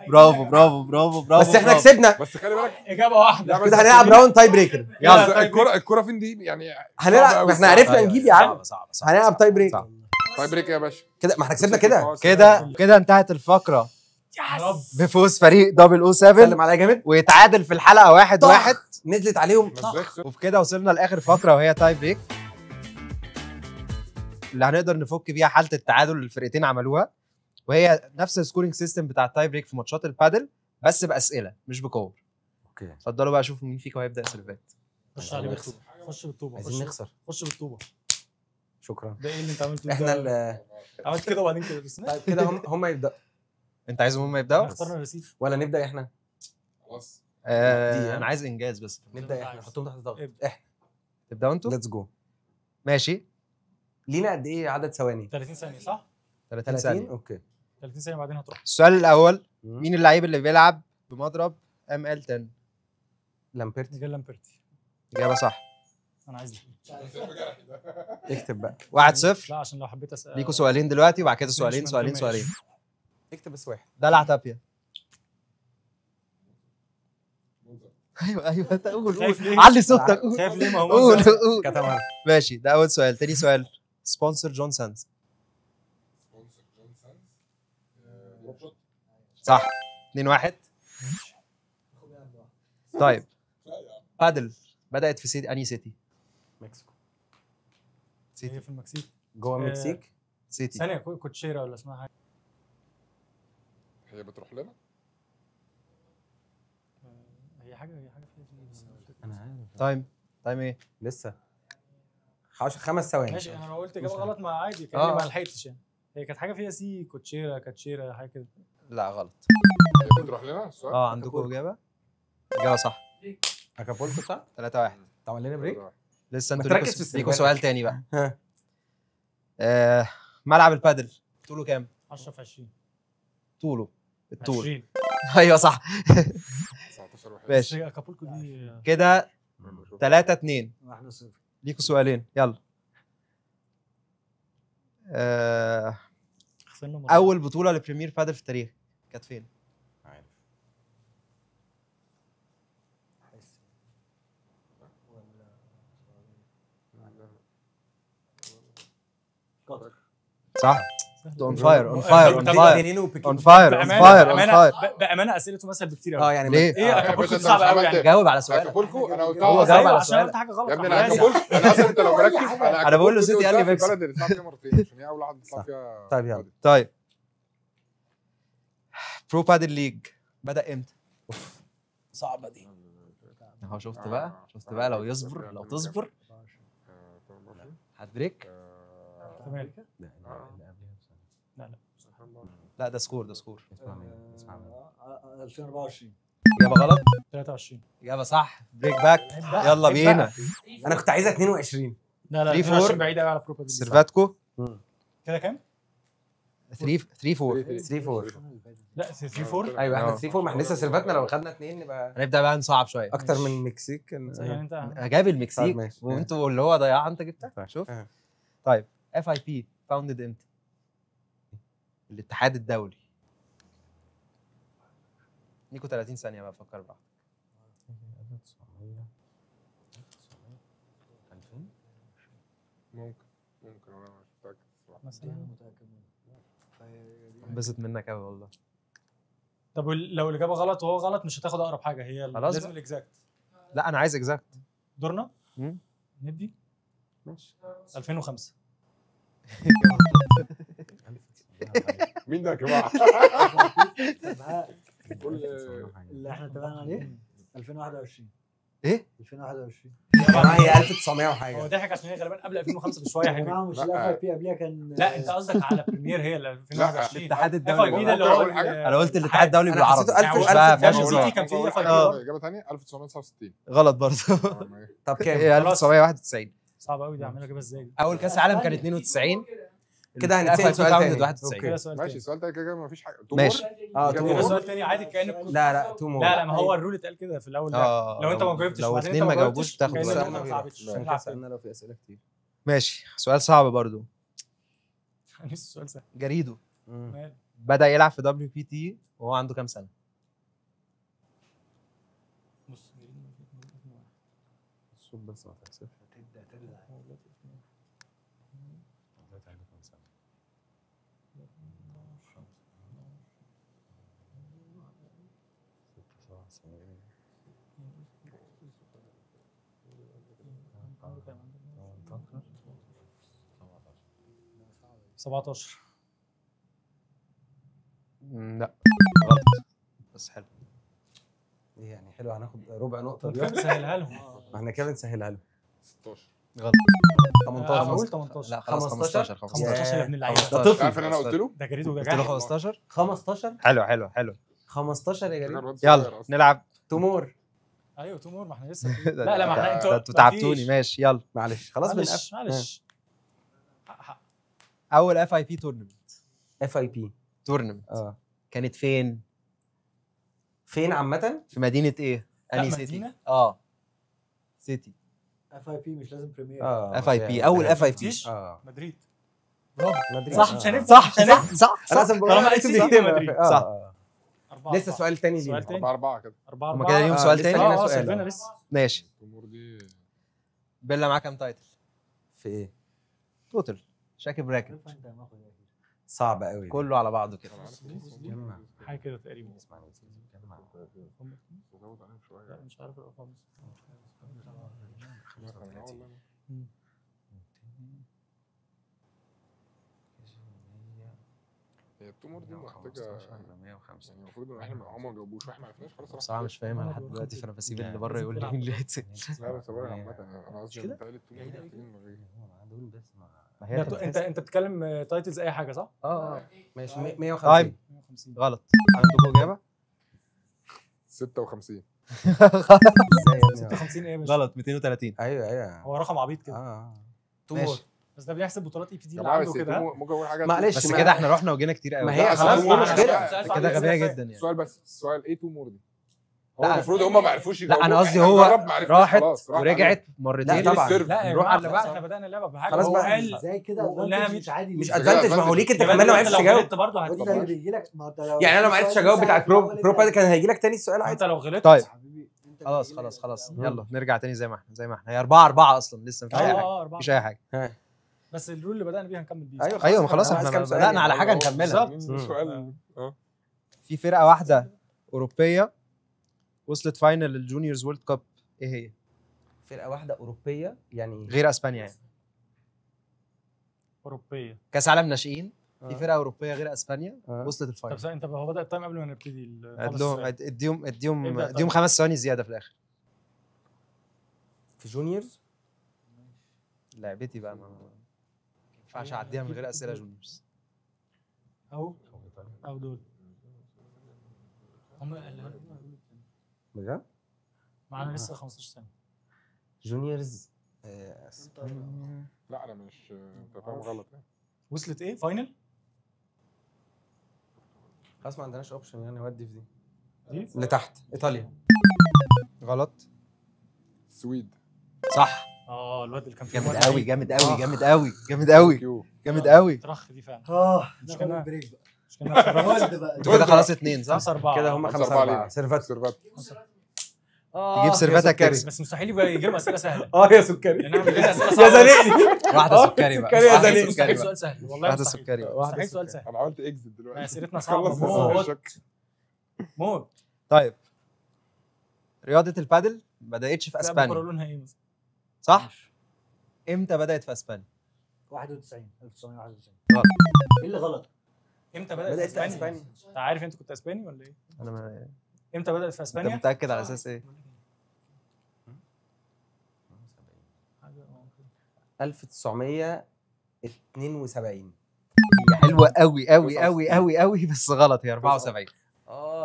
برافو برافو برافو برافو بس احنا برافو. كسبنا. بس خلي بالك اجابه واحده. كده هنلعب راوند تاي بريكر. يلا، بس طيب. الكوره فين دي يعني هنلعب احنا عرفنا نجيب يا عم. صعبة، صعبة، صعبة. هنلعب تاي بريك. صعب. طيب بريك يا باشا. كده ما احنا كسبنا كده. كده انتهت الفقره يا رب. بفوز فريق دبل او 7 سلم عليا جامد. ويتعادل في الحلقه 1-1 نزلت عليهم. وبكده وصلنا لاخر فقره وهي تاي بريك اللي هنقدر نفك بيها حاله التعادل اللي الفرقتين عملوها وهي نفس السكورينج سيستم بتاع التاي بريك في ماتشات البادل بس باسئله مش بكور. اوكي. اتفضلوا بقى شوفوا مين فيكم هيبدا سيرفات. خش عليه بالطوبه. خش بالطوبه. عايزين نخسر. خش بالطوبه. شكرا. ده ايه اللي انت عملته؟ احنا عملت كده وبعدين كده بس. طيب كده هم يبدأوا انت عايزهم هم يبداوا؟ اخترنا الريسيف. ولا نبدأ احنا؟ خلاص انا عايز انجاز بس. نبدأ احنا نحطهم تحت ضغط. ابدأ. احنا تبداوا انتوا؟ ليتس جو. ماشي. لينا قد ايه عدد ثواني؟ 30 ثانيه صح؟ 30 ثانيه. اوكي. 30 ثانيه بعدين هتروح. السؤال الاول مين اللعيب اللي بيلعب بمضرب ML10؟ لامبرت. ميجيل لامبرتي. اجابه صح. انا عايز دي. اكتب بقى. 1-0 لا عشان لو حبيت اسال ليكوا سؤالين دلوقتي وبعد كده سؤالين ماشي، سؤالين ماشي. سؤالين. اكتب بس واحد. دلع تابيا. ايوه انت قول خايف ليه؟ علي صوتك قول خايف ليه؟ ما هو قول منظر. قول كتمها. ماشي ده اول سؤال. تاني سؤال سبونسر جون سانز. صح 2-1. طيب بادل بدأت في انهي سيتي؟ مكسيكو. هي في المكسيك. جوه المكسيك. سيتي. ثانيه كوتشيرا ولا اسمها حاجه. هي بتروح لنا. هي حاجه فيها. انا عارف. تايم ايه؟ لسه 5 ثواني. ماشي انا لو قلت اجابه غلط ما عادي كاني ما لحقتش يعني. هي كانت حاجه فيها سي كاتشيرا حاجه كده. لا غلط. هي بتروح لنا السؤال. عندكم اجابه؟ اجابه صح. اكابولكو صح؟ 3-1. طبعا لنا بريك. لسه ما انتوا تركز في ليكوا السؤال. سؤال تاني بقى. ها. ملعب البادل طوله كام؟ 10 في 20. طوله الطول 20. ايوه صح 19 واحد. ماشي بس اكابولكو دي كده 3-2 1-0. ليكوا سؤالين يلا. خسرنا مرة. اول بطوله لبريمير بادل في التاريخ كانت فين؟ قطر. صح. اون فاير اون فاير اون طب فاير بنين وبكين. اون فاير اون فاير اون فاير. بامانه اسئلته مثلا بكتير قوي. اه يعني ليه؟ ايه اكابولكو صعب قوي يعني. جاوب على سؤالك. اكابولكو انا قلت هو له جاوب على عشان سؤالك. قلت حاجه غلط. يا ابني راح انا يرجع. اكابولكو انا اصلا انت لو مركز أنا بقول له أكابولكو سيتي دي قال لي قلتها في بيكسب. البلد اللي طلع فيها مرتين عشان هي اول واحده تطلع فيها. طيب يلا. طيب برو بادل ليج بدأ امتى؟ صعبه دي. اهو شفت بقى لو يصبر لو تصبر هتبريك. تمام. لا ده سكور 2024. اجابه غلط. 23. اجابه صح. بريك باك يلا بينا. انا كنت عايزها 22. لا 3-4. 22 بعيد قوي على بروبا دي. سيرفاتكو كده كام؟ 3-4 3-4. لا 3-4. ايوه احنا 3-4 ما احنا لسه سيرفاتنا لو خدنا 2 نبقى هنبدا بقى نصعب شويه. اكتر من المكسيك. يعني انت جايب المكسيك طيب ماشي. وانتوا اللي هو ضيعها انت جبتها. شوف آه. طيب اف اي بي فاوندد امتى؟ الاتحاد الدولي. ليكوا 30 ثانيه بقى فكر براحتك. ممكن انا مش متاكد الصراحه. مثلا. انبسط منك قوي والله. طب لو الاجابه غلط وهو غلط مش هتاخد اقرب حاجه، هي خلاص لازم بقى. الاكزاكت. لا انا عايز اكزاكت. دورنا مم. ندي ماشي. 2005. مين ده يا جماعه؟ اللي احنا اتفقنا عليه 2021. ايه؟ 2021. هي 1900 هو وحاجه. ضحك عشان هي غالبا قبل 2005 بشويه يا حلوين. جماعه مش الاف اي بي قبلها كان لا انت قصدك على بريمير هي اللي 2021. الاتحاد اف الدولي. اي بي ده اللي هو أقول حاجة؟ انا قلت الاتحاد الدولي أنا بالعربي. حسيته 1000 مش بقى فيهاش ألف هزار. سيتي كان في اجابه ثانيه 1969. غلط برضه. طب كام؟ هي 1991. صعب قوي دي، اعملها اجيبها ازاي؟ اول كاس عالم كان 92. كده هنتسال سؤال تاني. 91. كده سؤال ماشي تاني. السؤال ده كده مفيش حاجه. ماشي. اه كده كده تو سؤال تاني عادي كانك لا تو مور. لا ما هو الرول اتقال كده في الاول. لو انت ما جاوبتش لو وبعدين اتنين انت ما ما جاوبوش جاوبتش تاخد كأنك سؤال. ما صعبتش. عشان كده سالنا لو في اسئله كتير. ماشي سؤال صعب برضو. نفس السؤال سهل. جريدو مال. بدأ يلعب في دبليو بي تي وهو عنده كام سنة؟ بص الصوت بس ما تحسبش. 17. لا غلط بس حلو. ايه يعني حلو هناخد ربع نقطه طب دلوقتي. سهلها لهم. احنا كده بنسهلها له. 16. غلط. 18. بقول 18. لا خلاص 15 15 يا ابن اللعيبه. ده طفل. عارف ان انا قلت له؟ ده جريد وده قلت له جاحد. 15. 15 حلو حلو حلو. 15 يا جريد. يلا نلعب. تومور. ايوه تومور ما احنا لسه. لا ما احنا انتوا ما تعبتوني. فيش. ماشي يلا. معلش خلاص معلش بنقفل. معلش. اول اف اي بي تورنمنت. اف اي بي تورنمنت كانت فين؟ فين عامه؟ في مدينه ايه؟ انهي سيتي؟ سيتي. اف اي بي مش لازم بريمير. اف اي بي اول اف اي بي. مدريد. مدريد. صح مش هنفهم. صح صح انا اصلا بقول طالما لك قلت مدريد. صح. لسه سؤال تاني سؤال لينا. تاني. 4 كده. 4 هما كده ليهم سؤال لسه تاني. لينا سؤال. سيرفينا لسه. ماشي. الامور دي بيلا معاه كام تايتل؟ في ايه؟ توتال شاكب راكب صعب قوي. كله على بعضه كده. حاجه كده تقريبا. زود عليهم شويه. لا مش عارف الارقام. هي التومور دي محتاجه يعني المفروض ان احنا هم ما جاوبوش واحنا ما عرفناش خلاص. بصراحه مش فاهمها لحد دلوقتي فانا بسيب اللي بره يقول لي مين اللي هيتسال. لا بس هو عامه انا قصدي بتهيألي التومور دي محتاجين نغير. ما هي انت بتتكلم تايتلز اي حاجه صح؟ ماشي 150. طيب غلط. عندكم اجابه؟ 56. 56 ايه مش غلط 230. ايوه هو رقم عبيط كده. تومور. بس ده بيحسب بطولات اي بي دي اللي جماعه عنده بس كده. ممكن اقول حاجه. معلش بس كده احنا رحنا وجينا كتير قوي. ما هي خلاص تومور مش مش كده. كده غبيه جدا يعني. السؤال بس السؤال ايه تومور دي؟ هو المفروض هم ما عرفوش لا يجاوبوا. انا قصدي إحنا هو نجرب، ما عرفناش راحت خلاص، راح ورجعت مرتين. لا طبعا. السيرف. لا يا نروح جماعه على اللي خلاص بعده. احنا بدانا اللعبه بحاجه خلاص هو بقى. قال ازاي كده قلناها advantage مش عادي مش كده ادفانتج، ما هو ليك انت كمان لو ما عرفتش لو تجاوب. غلطت برضه وانت هتبقى اللي بيجي لك ما انت يعني انا لو ما عرفتش اجاوب بتاعت برو باد كان هيجي لك تاني السؤال انت عادي. لو غلطت طيب حبيبي انت خلاص اللي بيجي خلاص لك. خلاص يلا نرجع تاني زي ما احنا هي 4-4 اصلا لسه مفيش اي حاجه 4 مفيش اي حاجه. بس الرول اللي بدانا بيها هنكمل بيه. ايوه ايوه ما خلاص أنا عايز احنا كام سؤال بدأنا على يعني. حاجه نكملها. بالظبط. سؤال في فرقه واحده اوروبيه وصلت فاينل الجونيورز وورلد كاب، ايه هي؟ فرقه واحده اوروبيه يعني غير اسبانيا يعني. اوروبيه. كاس عالم ناشئين في فرقه اوروبيه غير اسبانيا وصلت طب الفاينل. ثانية، انت هو بدأ التايم قبل ما نبتدي اديهم ابدأ 5 ثواني زياده في الاخر. في جونيورز. لعبتي بقى ما ينفعش اعديها من غير اسئله جونيورز. او دول هم اللي بجد معانا لسه 15 ثانيه. جونيورز. لا انا مش انت فاهم غلط يعني. وصلت ايه فاينل؟ خلاص ما عندناش اوبشن يعني نودي في دي دي اللي تحت ايطاليا. غلط. السويد. صح. الواد اللي كان في جامد قوي جامد قوي جامد قوي جامد قوي جامد قوي. ترخ دي فعلا. ناخد البريك بقى. مش كنا ولد بقى. انتوا كده خلاص 2 صح؟ 5-4 كده هم 5-4. سيرفات. تجيب سيرفاتك كده. بس مستحيل يبقى يجي لهم اسئله سهله. يا سكري لان احنا بنلاقي اسئله يا صعبه. زنقني. واحده سكري بقى. سكري يا واحدة زلمة. مستحيل بقى. سؤال سهل والله واحده مستحيل. سكري بقى. مستحيل سؤال سهل. انا عملت اكزت دلوقتي. اسئلتنا صعبه خلص موت الشك. موت. طيب رياضه البادل ما بداتش في اسبانيا اسبانيا لونها ايه مثلا؟ صح؟ امتى بدات في اسبانيا؟ 1991. غلط. ايه اللي غلط؟ امتى بدات بدات في في اسبانيا؟ اسبانيا. انت عارف انت كنت اسباني ولا ايه؟ انا ما... امتى بدات في انت اسبانيا؟ متاكد على اساس ايه؟ 1972. هي حلوه قوي قوي قوي قوي قوي بس غلط، هي 74.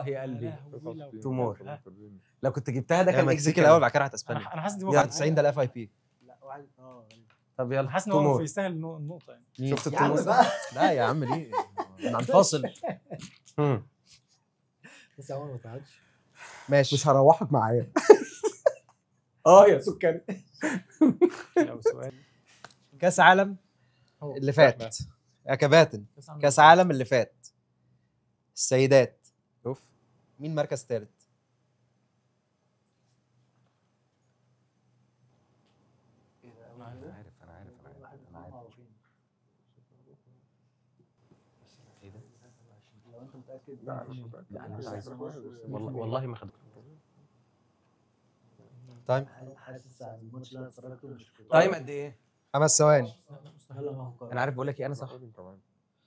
يا قلبي. لهوي تو مور. لو- لو كنت جبتها ده هي كان مكسيك الاول بعد كده راحت اسبانيا. انا حاسس دي يلا. ممكن 91 ده الاف اي بي. لا واحد طب يلا انا حاسس ان تو هو مور. يستاهل النقطه يعني. شفت يا عم التو بقى. لا يا عم ليه؟ احنا هنفاصل. مور. بس يا عمر ما تقعدش. ماشي مش هروحك معايا. يا سكري. لو سؤال كاس عالم اللي فات يا كباتن، كاس عالم اللي فات السيدات اوف. مين مركز ثالث؟ انا عارف لو انت متاكد لا انا مش متاكد. لا انا مش عايز. والله ما خدت. تايم حاسس على الماتش اللي انا اتفرجته مش كده. تايم قد ايه؟ 5 ثواني. يلا ما هو انا عارف بقول لك ايه انا صح.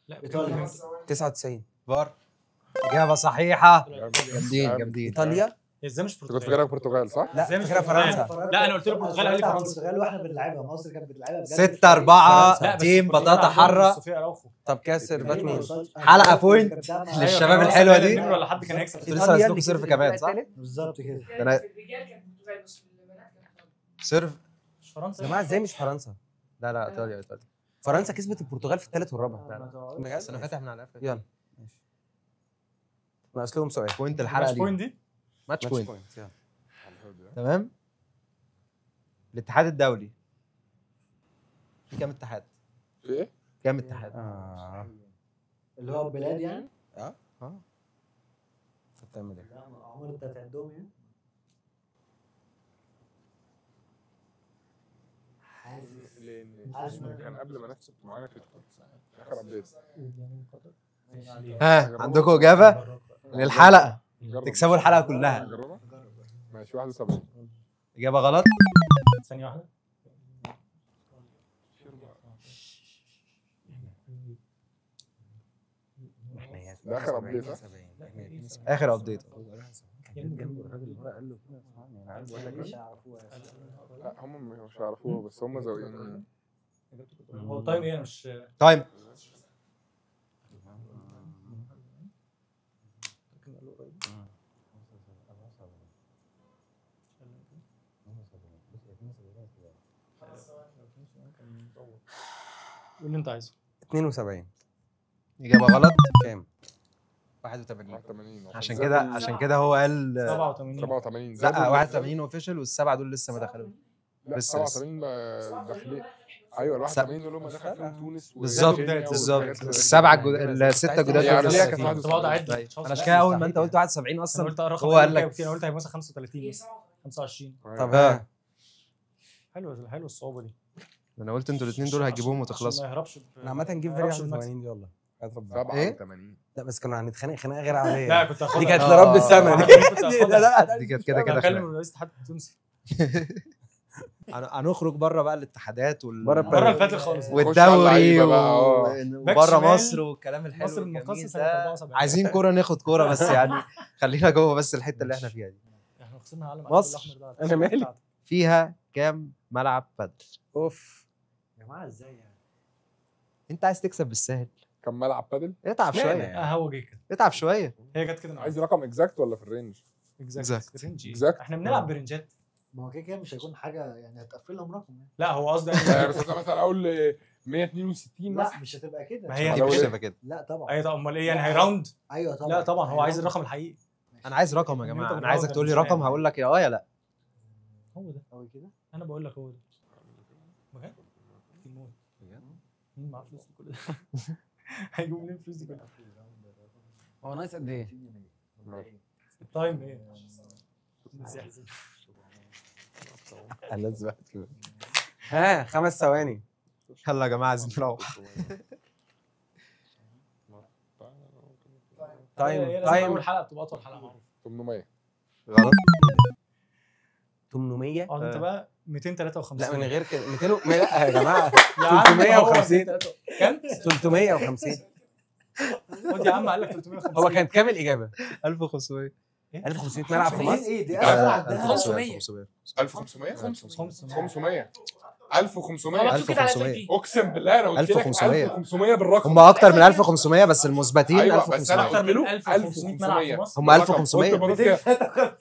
لا ايطاليا. 99. فار اجابه صحيحه. جامدين جامدين. ايطاليا. ازاي مش انت كنت برتغال؟ فاكرها البرتغال صح؟ لا إزاي مش فاكرها برتغال؟ فرنسا. لا انا قلت له البرتغال قال لي فرنسا. البرتغال واحنا بنلعبها مصر كانت بتلعبها بجد. 6-4 لا، بس تيم البرتغال بطاطا عندهم حره. صوفيا أراوخو. طب كاس سيرفات مين؟ حلقة بوينت للشباب الحلوه دي. النمر ولا حد كان هيكسب. انتوا لسه نازلين سيرف كمان صح؟ بالظبط كده. أنا- في الرجال كانت برتغال بس في البنات كانت سيرف. مش فرنسا يا جماعه ازاي مش فرنسا؟ لا لا ايطاليا ايطاليا. فرنسا كسبت البرتغال في الثالث والرابع. بجد؟ السنه اللي فاتت احنا على يلا ماشي. ناقص لهم سؤال. بوينت الحلقه دي بوينت دي ماتش ماتش بوينت. بوينت يلا. تمام. الاتحاد الدولي في كام اتحاد؟ في ايه؟ كام اتحاد؟ اللي هو بلاد يعني. انت بتعمل ايه؟ لا عمر انت هتعدهم يعني. حاسس كان قبل ما نحسب معانا في اخر ابديت. ها عندكم اجابه للحلقه تكسبوا الحلقه كلها. نجربها؟ ماشي 71. اجابه غلط. ثانيه واحده. ده اخر ابديت صح؟ اخر ابديت. لا هم مش هيعرفوها بس هم يعني هو التايم ايه مش تايم. قول اللي انت عايزه. 72. اجابه غلط. كام؟ 81 عشان كده هو قال 87 لا 81 اوفيشال والسبعه دول لسه ما دخلوا. لا 87 داخلين. ايوه ال 81 دول هم دخل فيهم تونس بالظبط السبعه السته جداد. قبلها كانت 71. انا عشان كده اول ما انت قلت 71 اصلا قلت رقم هو قال لك انا قلت هيبقى مثلا 35 25. طب حلو الصعوبه دي. انا قلت انتوا الاثنين دول هتجيبوهم وتخلصوا. ما يهربش انا عامه نجيب فيري 81 دي والله. 87 لا بس كنا هنتخانق خناقه غير عاديه. لا كنت هاخدها. دي كانت لرب السما دي كانت كده هكلم رئيس الاتحاد التونسي. هنخرج بره بقى الاتحادات بره الباتل خالص والدوري وبره مصر والكلام الحلو مصر الجميل المقاصة سنة ده. 74. عايزين كوره ناخد كوره بس يعني خلينا جوه بس الحته اللي احنا فيها دي. احنا خسرنا علم مصر انا مالي فيها كام ملعب بادل؟ اوف يا جماعه ازاي يعني؟ انت عايز تكسب بالسهل كم ملعب بادل؟ اتعب شويه هو جه كده. اتعب شويه. هي جت كده. عايز رقم اكزاكت ولا في الرينج؟ اكزاكت. احنا بنلعب برنجات. ما هو كده مش هيكون حاجه يعني هتقفل لهم رقم يعني. لا هو قصدي بس مثلا اقول 162 لا مش هتبقى كده. ما هي دي مش هتبقى كده. لا طبعا. ايوه طب امال ايه يعني هيراوند؟ ايوه طبعا. لا طبعا هو عايز الرقم الحقيقي. انا عايز رقم يا جماعه. انت انا عايزك تقول لي رقم هقول لك يا لا. هو ده هو كده. انا بقول لك هو ده. بجد؟ الموت. مين معاه فلوس كل ده؟ هيجيبوا منين الفلوس دي كلها؟ هو ناقص قد ايه؟ التايم ايه؟ انا زبقت كده. ها 5 ثواني. يلا يا جماعه عايزين نروح. تايم اول حلقه بتبقى اطول حلقه معروفه. 800 غلط. 800 انت بقى 253. لا من غير كده 200 لا يا جماعه يا عم 350 كام؟ 350 خد يا عم قال لك 350. هو كانت كام الاجابه؟ 1500 1500 ملعب في مصر؟ ايه دي؟ 500 1500 500 500 1500 1500 اقسم بالله انا قلت لك 1500 1500 بالرقم. هم اكتر من 1500 بس المثبتين ايوه بس انا 1500. قلت له 1500 ملعب في 1500 مصر. هم 1500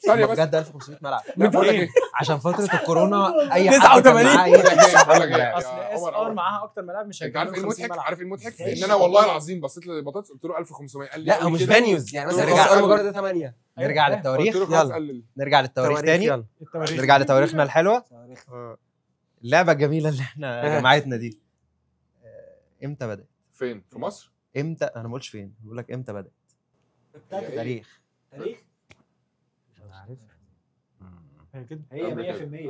ثانيه بس بجد 1500 ملعب بقول لك ايه عشان فتره الكورونا اي حد 89. كان معاه ايه بقول لك ايه اصل اس ار معاها اكتر ملاعب مش انت هيجيبوا عارف ايه 50 المضحك؟ ملعب. عارف ايه المضحك؟ ان انا والله العظيم بصيت للبطاطس قلت له 1500 قال لي لا هو مش فانيوز يعني مثلا نرجع. انا مجرد 8 نرجع للتواريخ. قلت له خلاص قلل. نرجع للتواريخ تاني. يلا نرجع لتواريخنا الحلوه. اللعبه الجميله اللي احنا جمعتنا دي امتى بدات؟ فين؟ في مصر؟ امتى؟ انا ما قلتش فين، بقول لك امتى بدات. تاريخ هي كده هي 100%.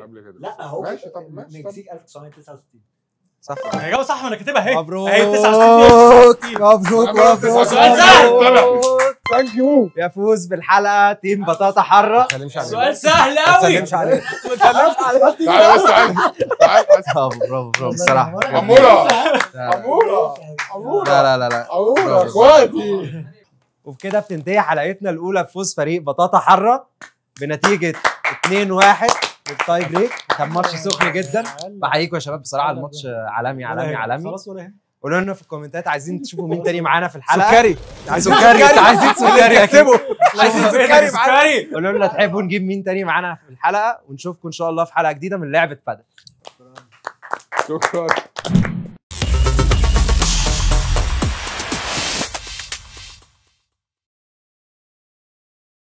قبل كده لا هو ماشي طب ماشي طب المكسيك 1969. صح هي جاوب صح وانا كاتبها اهي. مبروك اهي 69. مبروك مبروك سؤال سهل. ثانك يو. يفوز بالحلقه تيم بطاطا حاره. ما تسلمش عليه سؤال سهل ما قوي. تسلمش عليه تعالى بس تعالى برافو الصراحه. عموره عموره لا عموره اخواتي. وبكده بتنتهي حلقتنا الاولى بفوز فريق بطاطا حاره بنتيجه 2-1 بالتاي بريك. كان ماتش سخن جدا. بحييكم يا شباب بصراحه الماتش عالمي عالمي عالمي. خلاص ولا يهمك. قولوا لنا في الكومنتات عايزين تشوفوا مين تاني معانا في الحلقه. سكري عايزين سكري اكيد. عايزين سكري معانا. قولوا لنا تحبوا نجيب مين تاني معانا في الحلقه ونشوفكم ان شاء الله في حلقه جديده من لعبه بادل. شكرا.